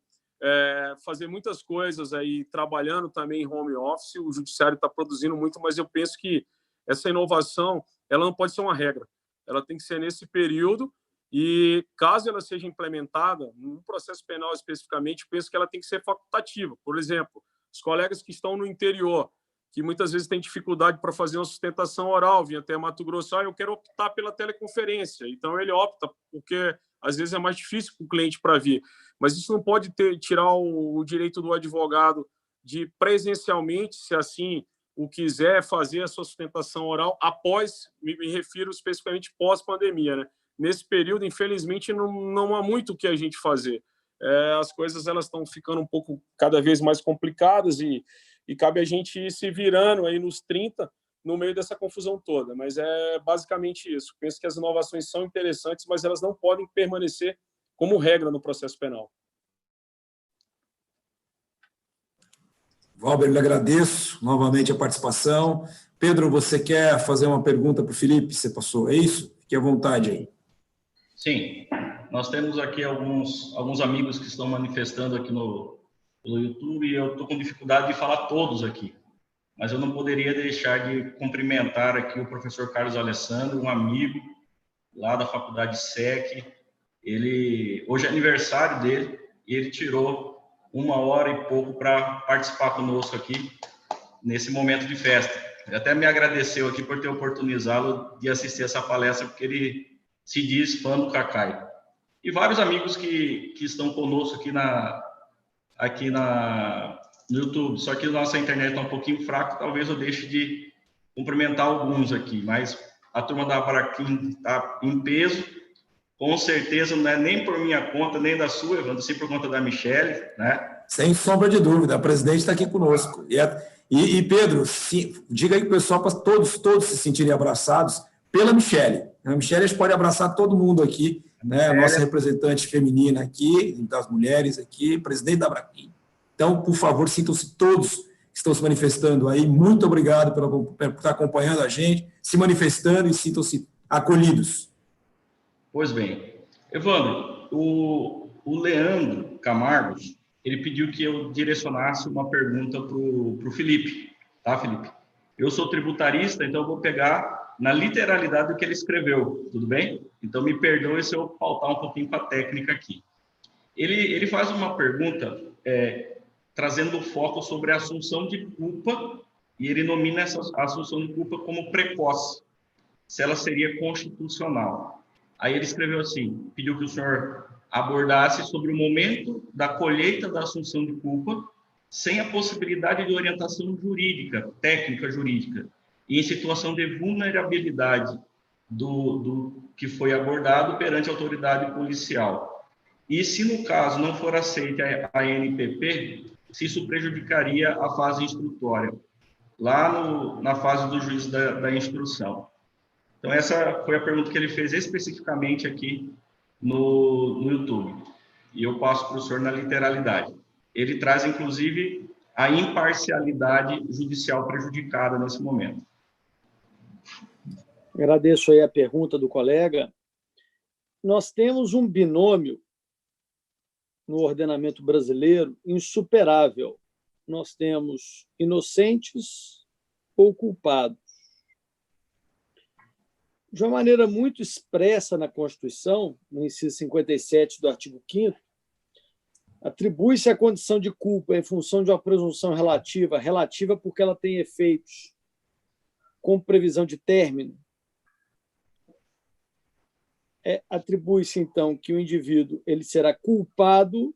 fazer muitas coisas aí, trabalhando também em home office. O Judiciário está produzindo muito, mas eu penso que essa inovação ela não pode ser uma regra. Ela tem que ser nesse período. E, caso ela seja implementada, no processo penal especificamente, penso que ela tem que ser facultativa. Por exemplo, os colegas que estão no interior, que muitas vezes têm dificuldade para fazer uma sustentação oral, vêm até Mato Grosso, eu quero optar pela teleconferência. Então, ele opta, porque às vezes é mais difícil para o cliente para vir. Mas isso não pode tirar o direito do advogado de presencialmente, se assim o quiser, fazer a sua sustentação oral após, me refiro especificamente pós-pandemia, né? Nesse período, infelizmente, não há muito o que a gente fazer. As coisas elas estão ficando um pouco cada vez mais complicadas e cabe a gente ir se virando aí nos 30 no meio dessa confusão toda. Mas é basicamente isso. Penso que as inovações são interessantes, mas elas não podem permanecer como regra no processo penal. Valber, lhe agradeço novamente a participação. Pedro, você quer fazer uma pergunta para o Felipe? Você passou, é isso? Fique à vontade aí. Sim, nós temos aqui alguns amigos que estão manifestando aqui pelo YouTube e eu estou com dificuldade de falar todos aqui, mas eu não poderia deixar de cumprimentar aqui o professor Carlos Alessandro, um amigo lá da Faculdade SEC. Hoje é aniversário dele e ele tirou 1 hora e pouco para participar conosco aqui nesse momento de festa. Ele até me agradeceu aqui por ter oportunizado de assistir essa palestra, porque ele se diz fã do Cacai. E vários amigos que estão conosco aqui no YouTube. Só que a nossa internet está um pouquinho fraca, talvez eu deixe de cumprimentar alguns aqui. Mas a turma da Abraquim está em peso. Com certeza não é nem por minha conta, nem da sua, Evandro, sim por conta da Michele, né? Sem sombra de dúvida, a presidente está aqui conosco. E Pedro, diga aí para o pessoal, para todos se sentirem abraçados pela Michele. A Michele, a gente pode abraçar todo mundo aqui, né? A nossa representante feminina aqui, das mulheres aqui, presidente da Abraquim. Então, por favor, sintam-se todos que estão se manifestando aí. Muito obrigado por estar acompanhando a gente, se manifestando e sintam-se acolhidos. Pois bem. Evandro, o Leandro Camargo, ele pediu que eu direcionasse uma pergunta para o Felipe. Tá, Felipe? Eu sou tributarista, então eu vou pegar na literalidade do que ele escreveu, tudo bem? Então, me perdoe se eu faltar um pouquinho para a técnica aqui. Ele faz uma pergunta trazendo o foco sobre a assunção de culpa, e ele nomina essa assunção de culpa como precoce, se ela seria constitucional. Aí ele escreveu assim, pediu que o senhor abordasse sobre o momento da colheita da assunção de culpa, sem a possibilidade de orientação jurídica, técnica jurídica, e em situação de vulnerabilidade do que foi abordado perante a autoridade policial. E se, no caso, não for aceita a ANPP, se isso prejudicaria a fase instrutória, lá na fase do juízo da instrução. Então, essa foi a pergunta que ele fez especificamente aqui no YouTube. E eu passo para o senhor na literalidade. Ele traz, inclusive, a imparcialidade judicial prejudicada nesse momento. Agradeço aí a pergunta do colega. Nós temos um binômio no ordenamento brasileiro insuperável. Nós temos inocentes ou culpados. De uma maneira muito expressa na Constituição, no inciso 57 do artigo 5º, atribui-se a condição de culpa em função de uma presunção relativa porque ela tem efeitos com previsão de término. Atribui-se, então, que o indivíduo ele será culpado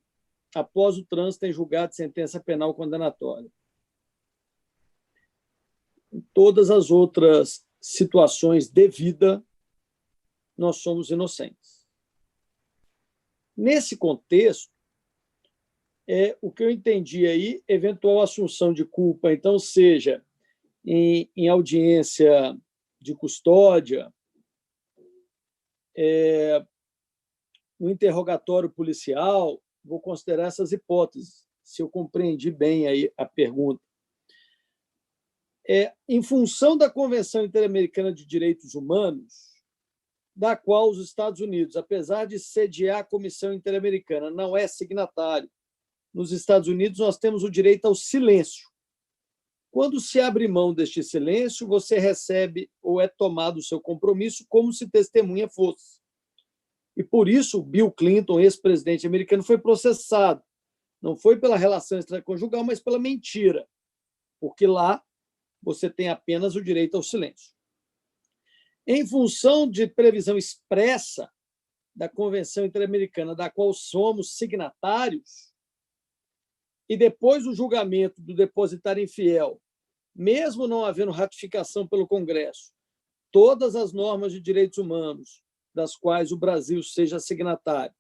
após o trânsito em julgado de sentença penal condenatória. Em todas as outras situações de vida, nós somos inocentes. Nesse contexto, o que eu entendi aí, eventual assunção de culpa, então, seja em audiência de custódia, no interrogatório policial, vou considerar essas hipóteses, se eu compreendi bem aí a pergunta. Em função da Convenção Interamericana de Direitos Humanos, da qual os Estados Unidos, apesar de sediar a Comissão Interamericana, não é signatário, nos Estados Unidos nós temos o direito ao silêncio. Quando se abre mão deste silêncio, você recebe ou é tomado o seu compromisso como se testemunha fosse. E por isso, Bill Clinton, ex-presidente americano, foi processado. Não foi pela relação extraconjugal, mas pela mentira, porque lá você tem apenas o direito ao silêncio. Em função de previsão expressa da Convenção Interamericana, da qual somos signatários, e depois do julgamento do depositário infiel, mesmo não havendo ratificação pelo Congresso, todas as normas de direitos humanos das quais o Brasil seja signatário,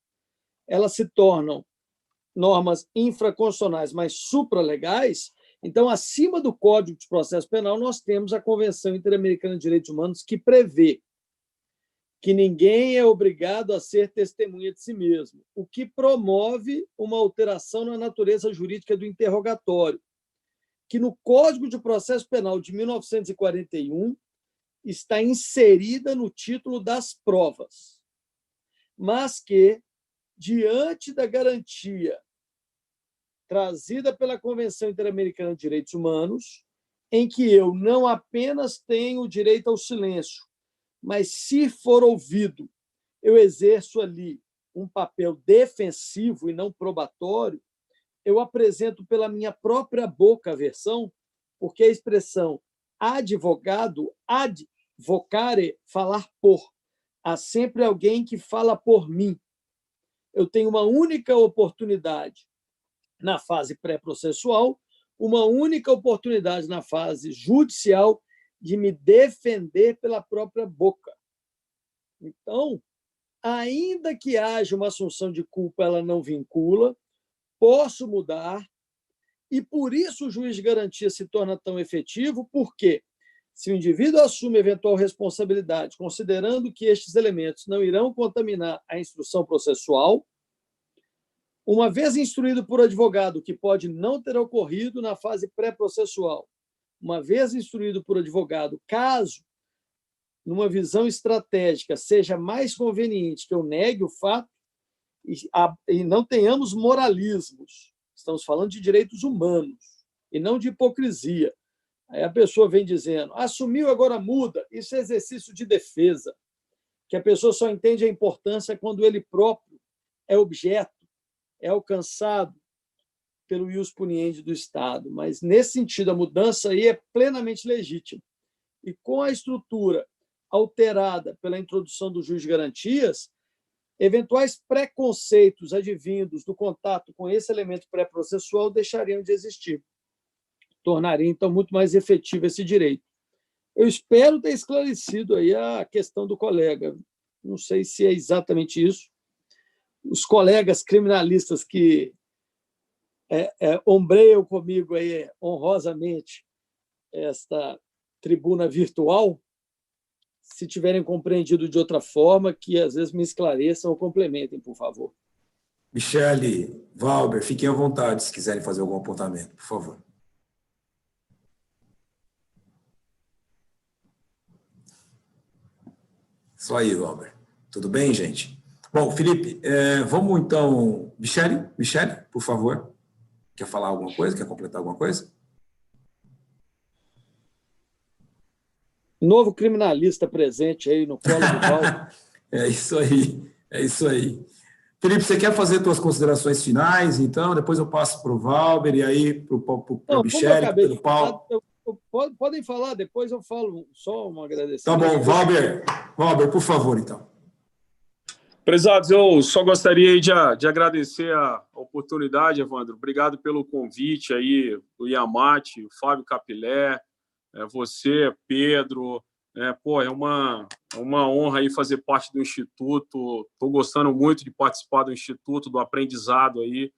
elas se tornam normas infraconstitucionais, mas supralegais. Então, acima do Código de Processo Penal, nós temos a Convenção Interamericana de Direitos Humanos, que prevê que ninguém é obrigado a ser testemunha de si mesmo, o que promove uma alteração na natureza jurídica do interrogatório, que no Código de Processo Penal de 1941 está inserida no título das provas, mas que, diante da garantia trazida pela Convenção Interamericana de Direitos Humanos, em que eu não apenas tenho o direito ao silêncio, mas, se for ouvido, eu exerço ali um papel defensivo e não probatório, eu apresento pela minha própria boca a versão, porque a expressão advogado, advocare, falar por. Há sempre alguém que fala por mim. Eu tenho uma única oportunidade na fase pré-processual, uma única oportunidade na fase judicial de me defender pela própria boca. Então, ainda que haja uma assunção de culpa, ela não vincula, posso mudar, e por isso o juiz de garantia se torna tão efetivo, porque se o indivíduo assume eventual responsabilidade, considerando que estes elementos não irão contaminar a instrução processual, uma vez instruído por advogado, que pode não ter ocorrido na fase pré-processual, uma vez instruído por advogado, caso, numa visão estratégica, seja mais conveniente que eu negue o fato e não tenhamos moralismos. Estamos falando de direitos humanos e não de hipocrisia. Aí a pessoa vem dizendo, assumiu, agora muda. Isso é exercício de defesa, que a pessoa só entende a importância quando ele próprio é objeto, é alcançado pelo ius puniendi do Estado. Mas, nesse sentido, a mudança aí é plenamente legítima. E com a estrutura alterada pela introdução do juiz de garantias, eventuais preconceitos advindos do contato com esse elemento pré-processual deixariam de existir. Tornaria, então, muito mais efetivo esse direito. Eu espero ter esclarecido aí a questão do colega. Não sei se é exatamente isso. Os colegas criminalistas que ombreiam comigo aí honrosamente esta tribuna virtual, se tiverem compreendido de outra forma, que às vezes me esclareçam ou complementem, por favor. Michele, Valber, fiquem à vontade se quiserem fazer algum apontamento, por favor. Só aí, Valber. Tudo bem, gente? Bom, Felipe, vamos então... Michele, por favor. Quer falar alguma coisa? Quer completar alguma coisa? Novo criminalista presente aí no colo do Val. É isso aí. Felipe, você quer fazer suas considerações finais, então? Depois eu passo para o Valber e aí para o Michele, para o Paulo. Podem falar, depois eu falo só um agradecimento. Tá bom, Valber, por favor, então. Prezados, eu só gostaria de agradecer a oportunidade, Evandro. Obrigado pelo convite aí, o Iamate, o Fábio Capilé, você, Pedro. É uma honra aí fazer parte do Instituto. Estou gostando muito de participar do Instituto, do aprendizado aí.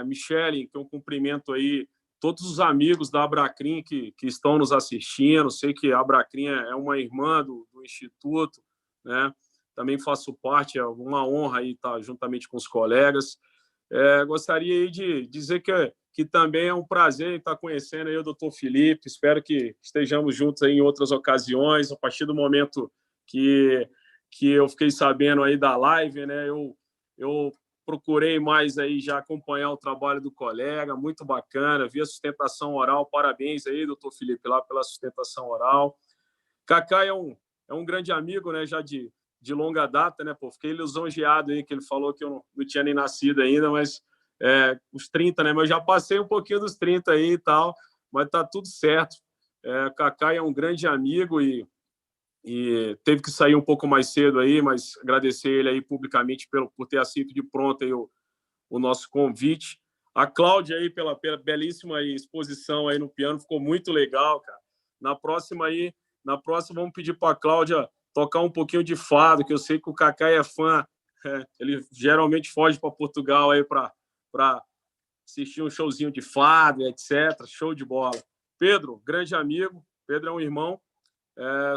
Michele, que eu cumprimento aí todos os amigos da Abracrim que estão nos assistindo. Sei que a Abracrim é uma irmã do Instituto, né? Também faço parte, é uma honra aí estar juntamente com os colegas. Gostaria aí de dizer que também é um prazer estar conhecendo aí o Dr. Felipe. Espero que estejamos juntos aí em outras ocasiões. A partir do momento que eu fiquei sabendo aí da live, né, eu procurei mais aí já acompanhar o trabalho do colega, muito bacana. Vi a sustentação oral, parabéns aí, Dr. Felipe, lá pela sustentação oral. Cacá é um grande amigo, né, já de longa data, né? Fiquei lisonjeado aí que ele falou que eu não tinha nem nascido ainda, mas os 30, né? Mas eu já passei um pouquinho dos 30 aí e tal, mas tá tudo certo. Cacá é um grande amigo e teve que sair um pouco mais cedo aí, mas agradecer ele aí publicamente por ter aceito de pronto aí o nosso convite. A Cláudia aí pela belíssima exposição aí no piano, ficou muito legal, cara. Na próxima vamos pedir para a Cláudia tocar um pouquinho de fado, que eu sei que o Cacá é fã. Ele geralmente foge para Portugal aí para assistir um showzinho de fado, etc. Show de bola. Pedro, grande amigo. Pedro é um irmão.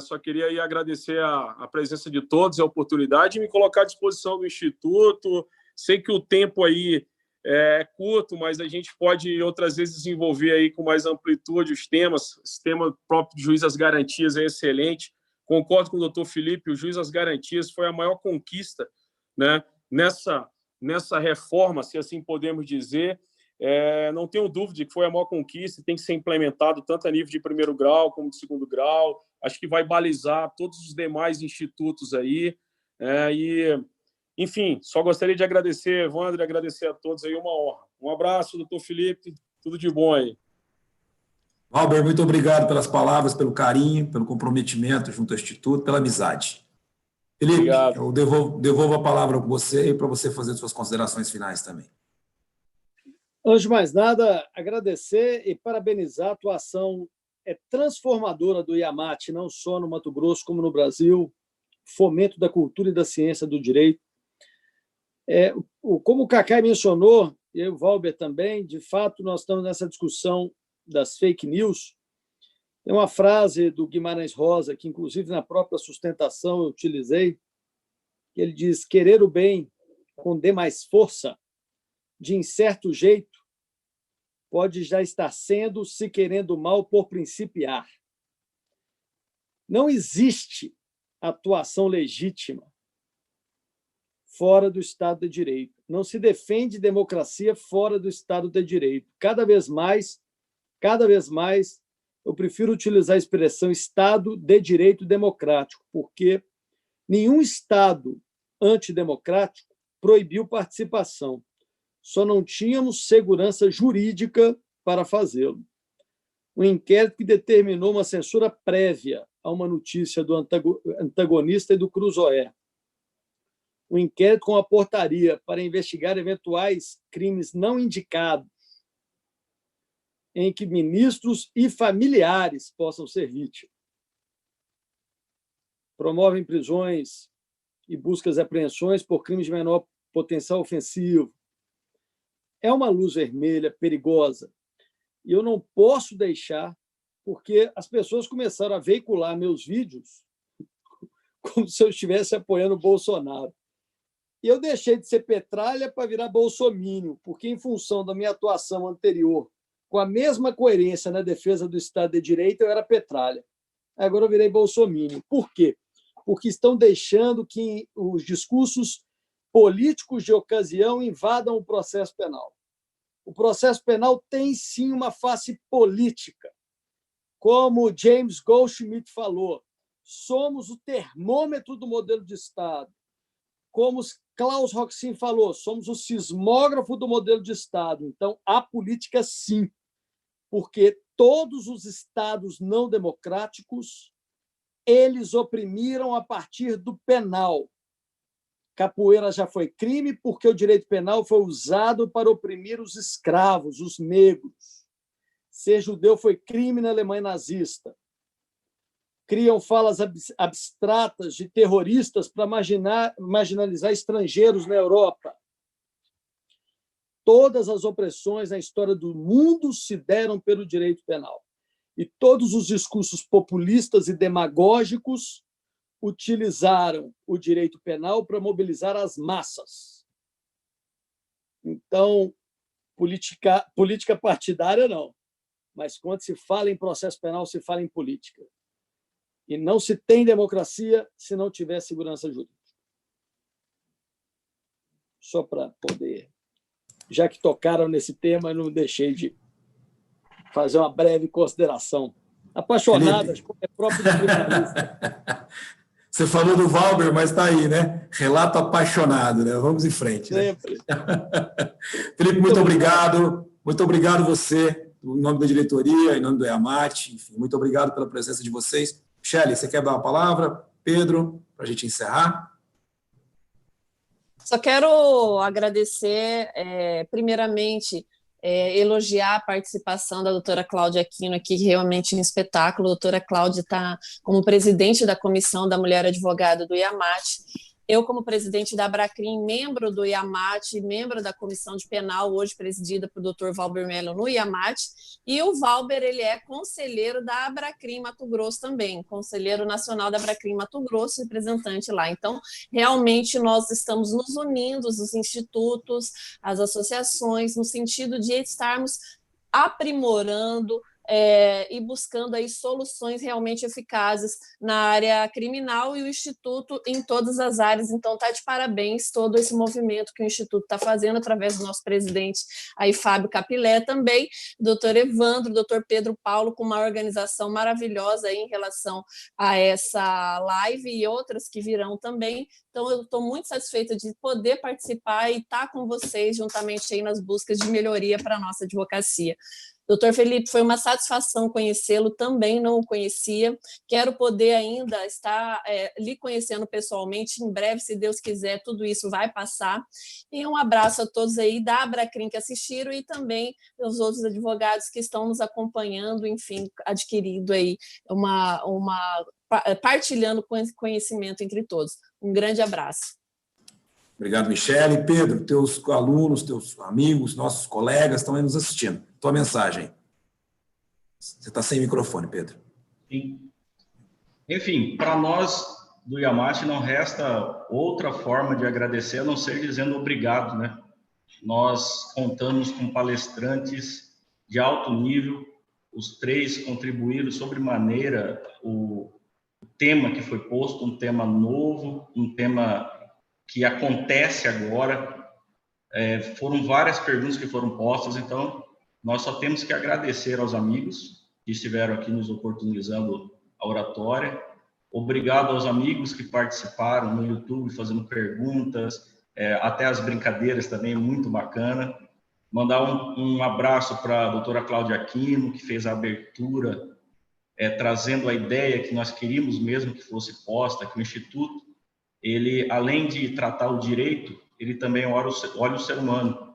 Só queria aí agradecer a presença de todos, a oportunidade de me colocar à disposição do Instituto. Sei que o tempo aí é curto, mas a gente pode outras vezes desenvolver aí com mais amplitude os temas. Esse tema próprio de Juiz das Garantias é excelente. Concordo com o doutor Felipe, o Juiz das Garantias foi a maior conquista, né, nessa reforma, se assim podemos dizer. Não tenho dúvida de que foi a maior conquista e tem que ser implementado tanto a nível de primeiro grau como de segundo grau. Acho que vai balizar todos os demais institutos aí. Enfim, só gostaria de agradecer, Evandro, e agradecer a todos aí, uma honra. Um abraço, doutor Felipe, tudo de bom aí. Valber, muito obrigado pelas palavras, pelo carinho, pelo comprometimento junto ao Instituto, pela amizade. Felipe, obrigado. Eu devolvo a palavra com você para você fazer suas considerações finais também. Antes de mais nada, agradecer e parabenizar a atuação transformadora do Iamate, não só no Mato Grosso, como no Brasil, fomento da cultura e da ciência do direito. Como o Cacá mencionou, e o Valber também, de fato, nós estamos nessa discussão das fake news. Tem uma frase do Guimarães Rosa, que inclusive na própria sustentação eu utilizei, que ele diz: querer o bem com demais força, de incerto jeito, pode já estar sendo, se querendo o mal por principiar. Não existe atuação legítima fora do Estado de Direito. Não se defende democracia fora do Estado de Direito. Cada vez mais, eu prefiro utilizar a expressão Estado de Direito Democrático, porque nenhum Estado antidemocrático proibiu participação. Só não tínhamos segurança jurídica para fazê-lo. Um inquérito que determinou uma censura prévia a uma notícia do antagonista e do Cruzoé. Um inquérito com a portaria para investigar eventuais crimes não indicados, em que ministros e familiares possam ser vítimas. Promovem prisões e buscas e apreensões por crimes de menor potencial ofensivo. é uma luz vermelha perigosa. E eu não posso deixar, porque as pessoas começaram a veicular meus vídeos como se eu estivesse apoiando o Bolsonaro. E eu deixei de ser petralha para virar bolsomínio, porque, em função da minha atuação anterior, com a mesma coerência na defesa do Estado de Direito, eu era petralha. Agora eu virei bolsomínio. Por quê? Porque estão deixando que os discursos políticos de ocasião invadam o processo penal. O processo penal tem, sim, uma face política. Como James Goldschmidt falou, somos o termômetro do modelo de Estado. Como Klaus Roxin falou, somos o sismógrafo do modelo de Estado. Então, há política, sim, porque todos os Estados não democráticos, eles oprimiram a partir do penal. Capoeira já foi crime porque o direito penal foi usado para oprimir os escravos, os negros. Ser judeu foi crime na Alemanha nazista. Criam falas abstratas de terroristas para marginalizar estrangeiros na Europa. Todas as opressões na história do mundo se deram pelo direito penal. E todos os discursos populistas e demagógicos utilizaram o direito penal para mobilizar as massas. Então, política partidária, não. Mas quando se fala em processo penal, se fala em política. E não se tem democracia se não tiver segurança jurídica. Só para poder... Já que tocaram nesse tema, eu não deixei de fazer uma breve consideração. Apaixonadas, como é próprio do criminalista. Você falou do Valber, mas está aí, né? Relato apaixonado, né? Vamos em frente. Sempre. Né? Felipe, muito obrigado. Muito obrigado você, em nome da diretoria, em nome do EAMAT. Enfim, muito obrigado pela presença de vocês. Michele, você quer dar uma palavra? Pedro, para a gente encerrar? Só quero agradecer, primeiramente, elogiar a participação da doutora Cláudia Aquino aqui, realmente um espetáculo. A doutora Cláudia está como presidente da Comissão da Mulher Advogada do IAMAT. Eu, como presidente da Abracrim, membro do IAMAT, membro da Comissão de Penal, hoje presidida por Dr. Valber Mello no IAMAT, e o Valber, ele é conselheiro da Abracrim Mato Grosso também, conselheiro nacional da Abracrim Mato Grosso, representante lá. Então, realmente, nós estamos nos unindo, os institutos, as associações, no sentido de estarmos aprimorando e buscando aí soluções realmente eficazes na área criminal, e o Instituto em todas as áreas. Então, está de parabéns todo esse movimento que o Instituto está fazendo através do nosso presidente, aí Fábio Capilé também, doutor Evandro, doutor Pedro Paulo, com uma organização maravilhosa aí em relação a essa live e outras que virão também. Então, eu estou muito satisfeita de poder participar e estar com vocês juntamente aí nas buscas de melhoria para a nossa advocacia. Doutor Felipe, foi uma satisfação conhecê-lo, também não o conhecia, quero poder ainda estar lhe conhecendo pessoalmente, em breve, se Deus quiser, tudo isso vai passar, e um abraço a todos aí da Abracrim que assistiram e também os outros advogados que estão nos acompanhando, enfim, adquirindo aí partilhando conhecimento entre todos. Um grande abraço. Obrigado, Michele. Pedro, teus alunos, teus amigos, nossos colegas estão aí nos assistindo. Tua mensagem. Você está sem microfone, Pedro. Sim. Enfim, para nós do IAMAT não resta outra forma de agradecer a não ser dizendo obrigado, né? Nós contamos com palestrantes de alto nível, os três contribuíram sobremaneira o tema que foi posto, um tema novo, um tema que acontece agora. Foram várias perguntas que foram postas, então nós só temos que agradecer aos amigos que estiveram aqui nos oportunizando a oratória. Obrigado aos amigos que participaram no YouTube, fazendo perguntas, até as brincadeiras também, muito bacana. Mandar um abraço para a doutora Cláudia Aquino, que fez a abertura, trazendo a ideia que nós queríamos mesmo que fosse posta, que o Instituto, ele, além de tratar o direito, ele também olha o ser humano.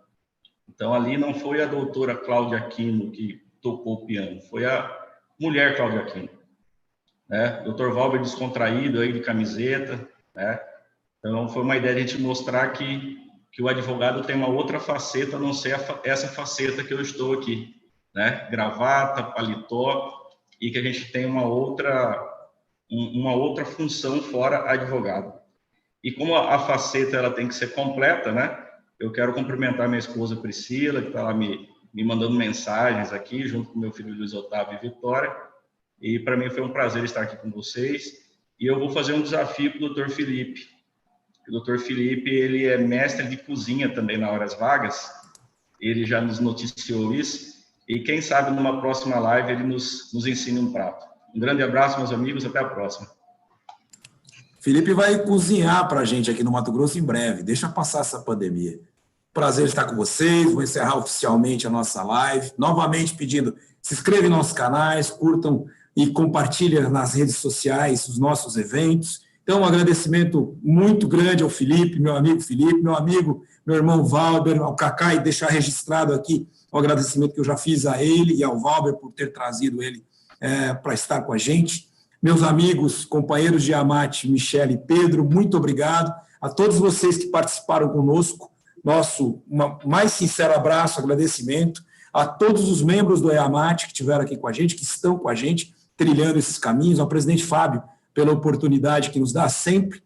Então, ali não foi a doutora Cláudia Aquino que tocou o piano, foi a mulher Cláudia Aquino. Né? Dr. Valber descontraído, aí de camiseta. Né? Então, foi uma ideia de a gente mostrar que que o advogado tem uma outra faceta, a não ser essa faceta que eu estou aqui, né? Gravata, paletó, e que a gente tem uma outra função fora advogado. E como a faceta ela tem que ser completa, né? Eu quero cumprimentar minha esposa Priscila, que está lá me mandando mensagens aqui, junto com meu filho Luiz Otávio e Vitória. E para mim foi um prazer estar aqui com vocês. E eu vou fazer um desafio para o Dr. Felipe. O Dr. Felipe, ele é mestre de cozinha também na Horas Vagas. Ele já nos noticiou isso. E quem sabe numa próxima live ele nos ensine um prato. Um grande abraço, meus amigos. Até a próxima. Felipe vai cozinhar para a gente aqui no Mato Grosso em breve. Deixa passar essa pandemia. Prazer estar com vocês. Vou encerrar oficialmente a nossa live. Novamente pedindo, se inscrevam em nossos canais, curtam e compartilhem nas redes sociais os nossos eventos. Então, um agradecimento muito grande ao Felipe, meu amigo, meu irmão Valber, ao Cacá, e deixar registrado aqui o agradecimento que eu já fiz a ele e ao Valber por ter trazido ele para estar com a gente. Meus amigos, companheiros de Iamate, Michele e Pedro, muito obrigado. A todos vocês que participaram conosco, nosso mais sincero abraço, agradecimento. A todos os membros do Iamate que estiveram aqui com a gente, que estão com a gente, trilhando esses caminhos, ao presidente Fábio, pela oportunidade que nos dá sempre.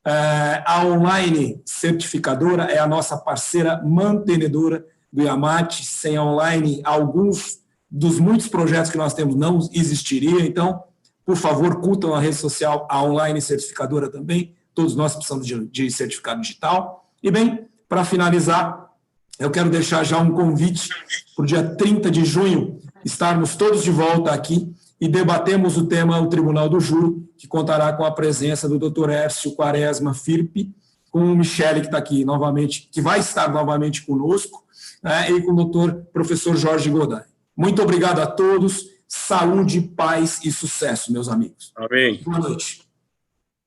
A Online Certificadora é a nossa parceira mantenedora do Iamate. Sem a Online, alguns dos muitos projetos que nós temos não existiriam. Então, por favor, curtam a rede social, a Online Certificadora também. Todos nós precisamos de certificado digital. E, bem, para finalizar, eu quero deixar já um convite para o dia 30 de junho, estarmos todos de volta aqui e debatemos o tema o Tribunal do Júri, que contará com a presença do Dr. Hércio Quaresma Firpe, com o Michele, que está aqui novamente, que vai estar novamente conosco, né, e com o doutor professor Jorge Godoy. Muito obrigado a todos, saúde, paz e sucesso, meus amigos. Amém. Boa noite.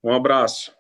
Um abraço.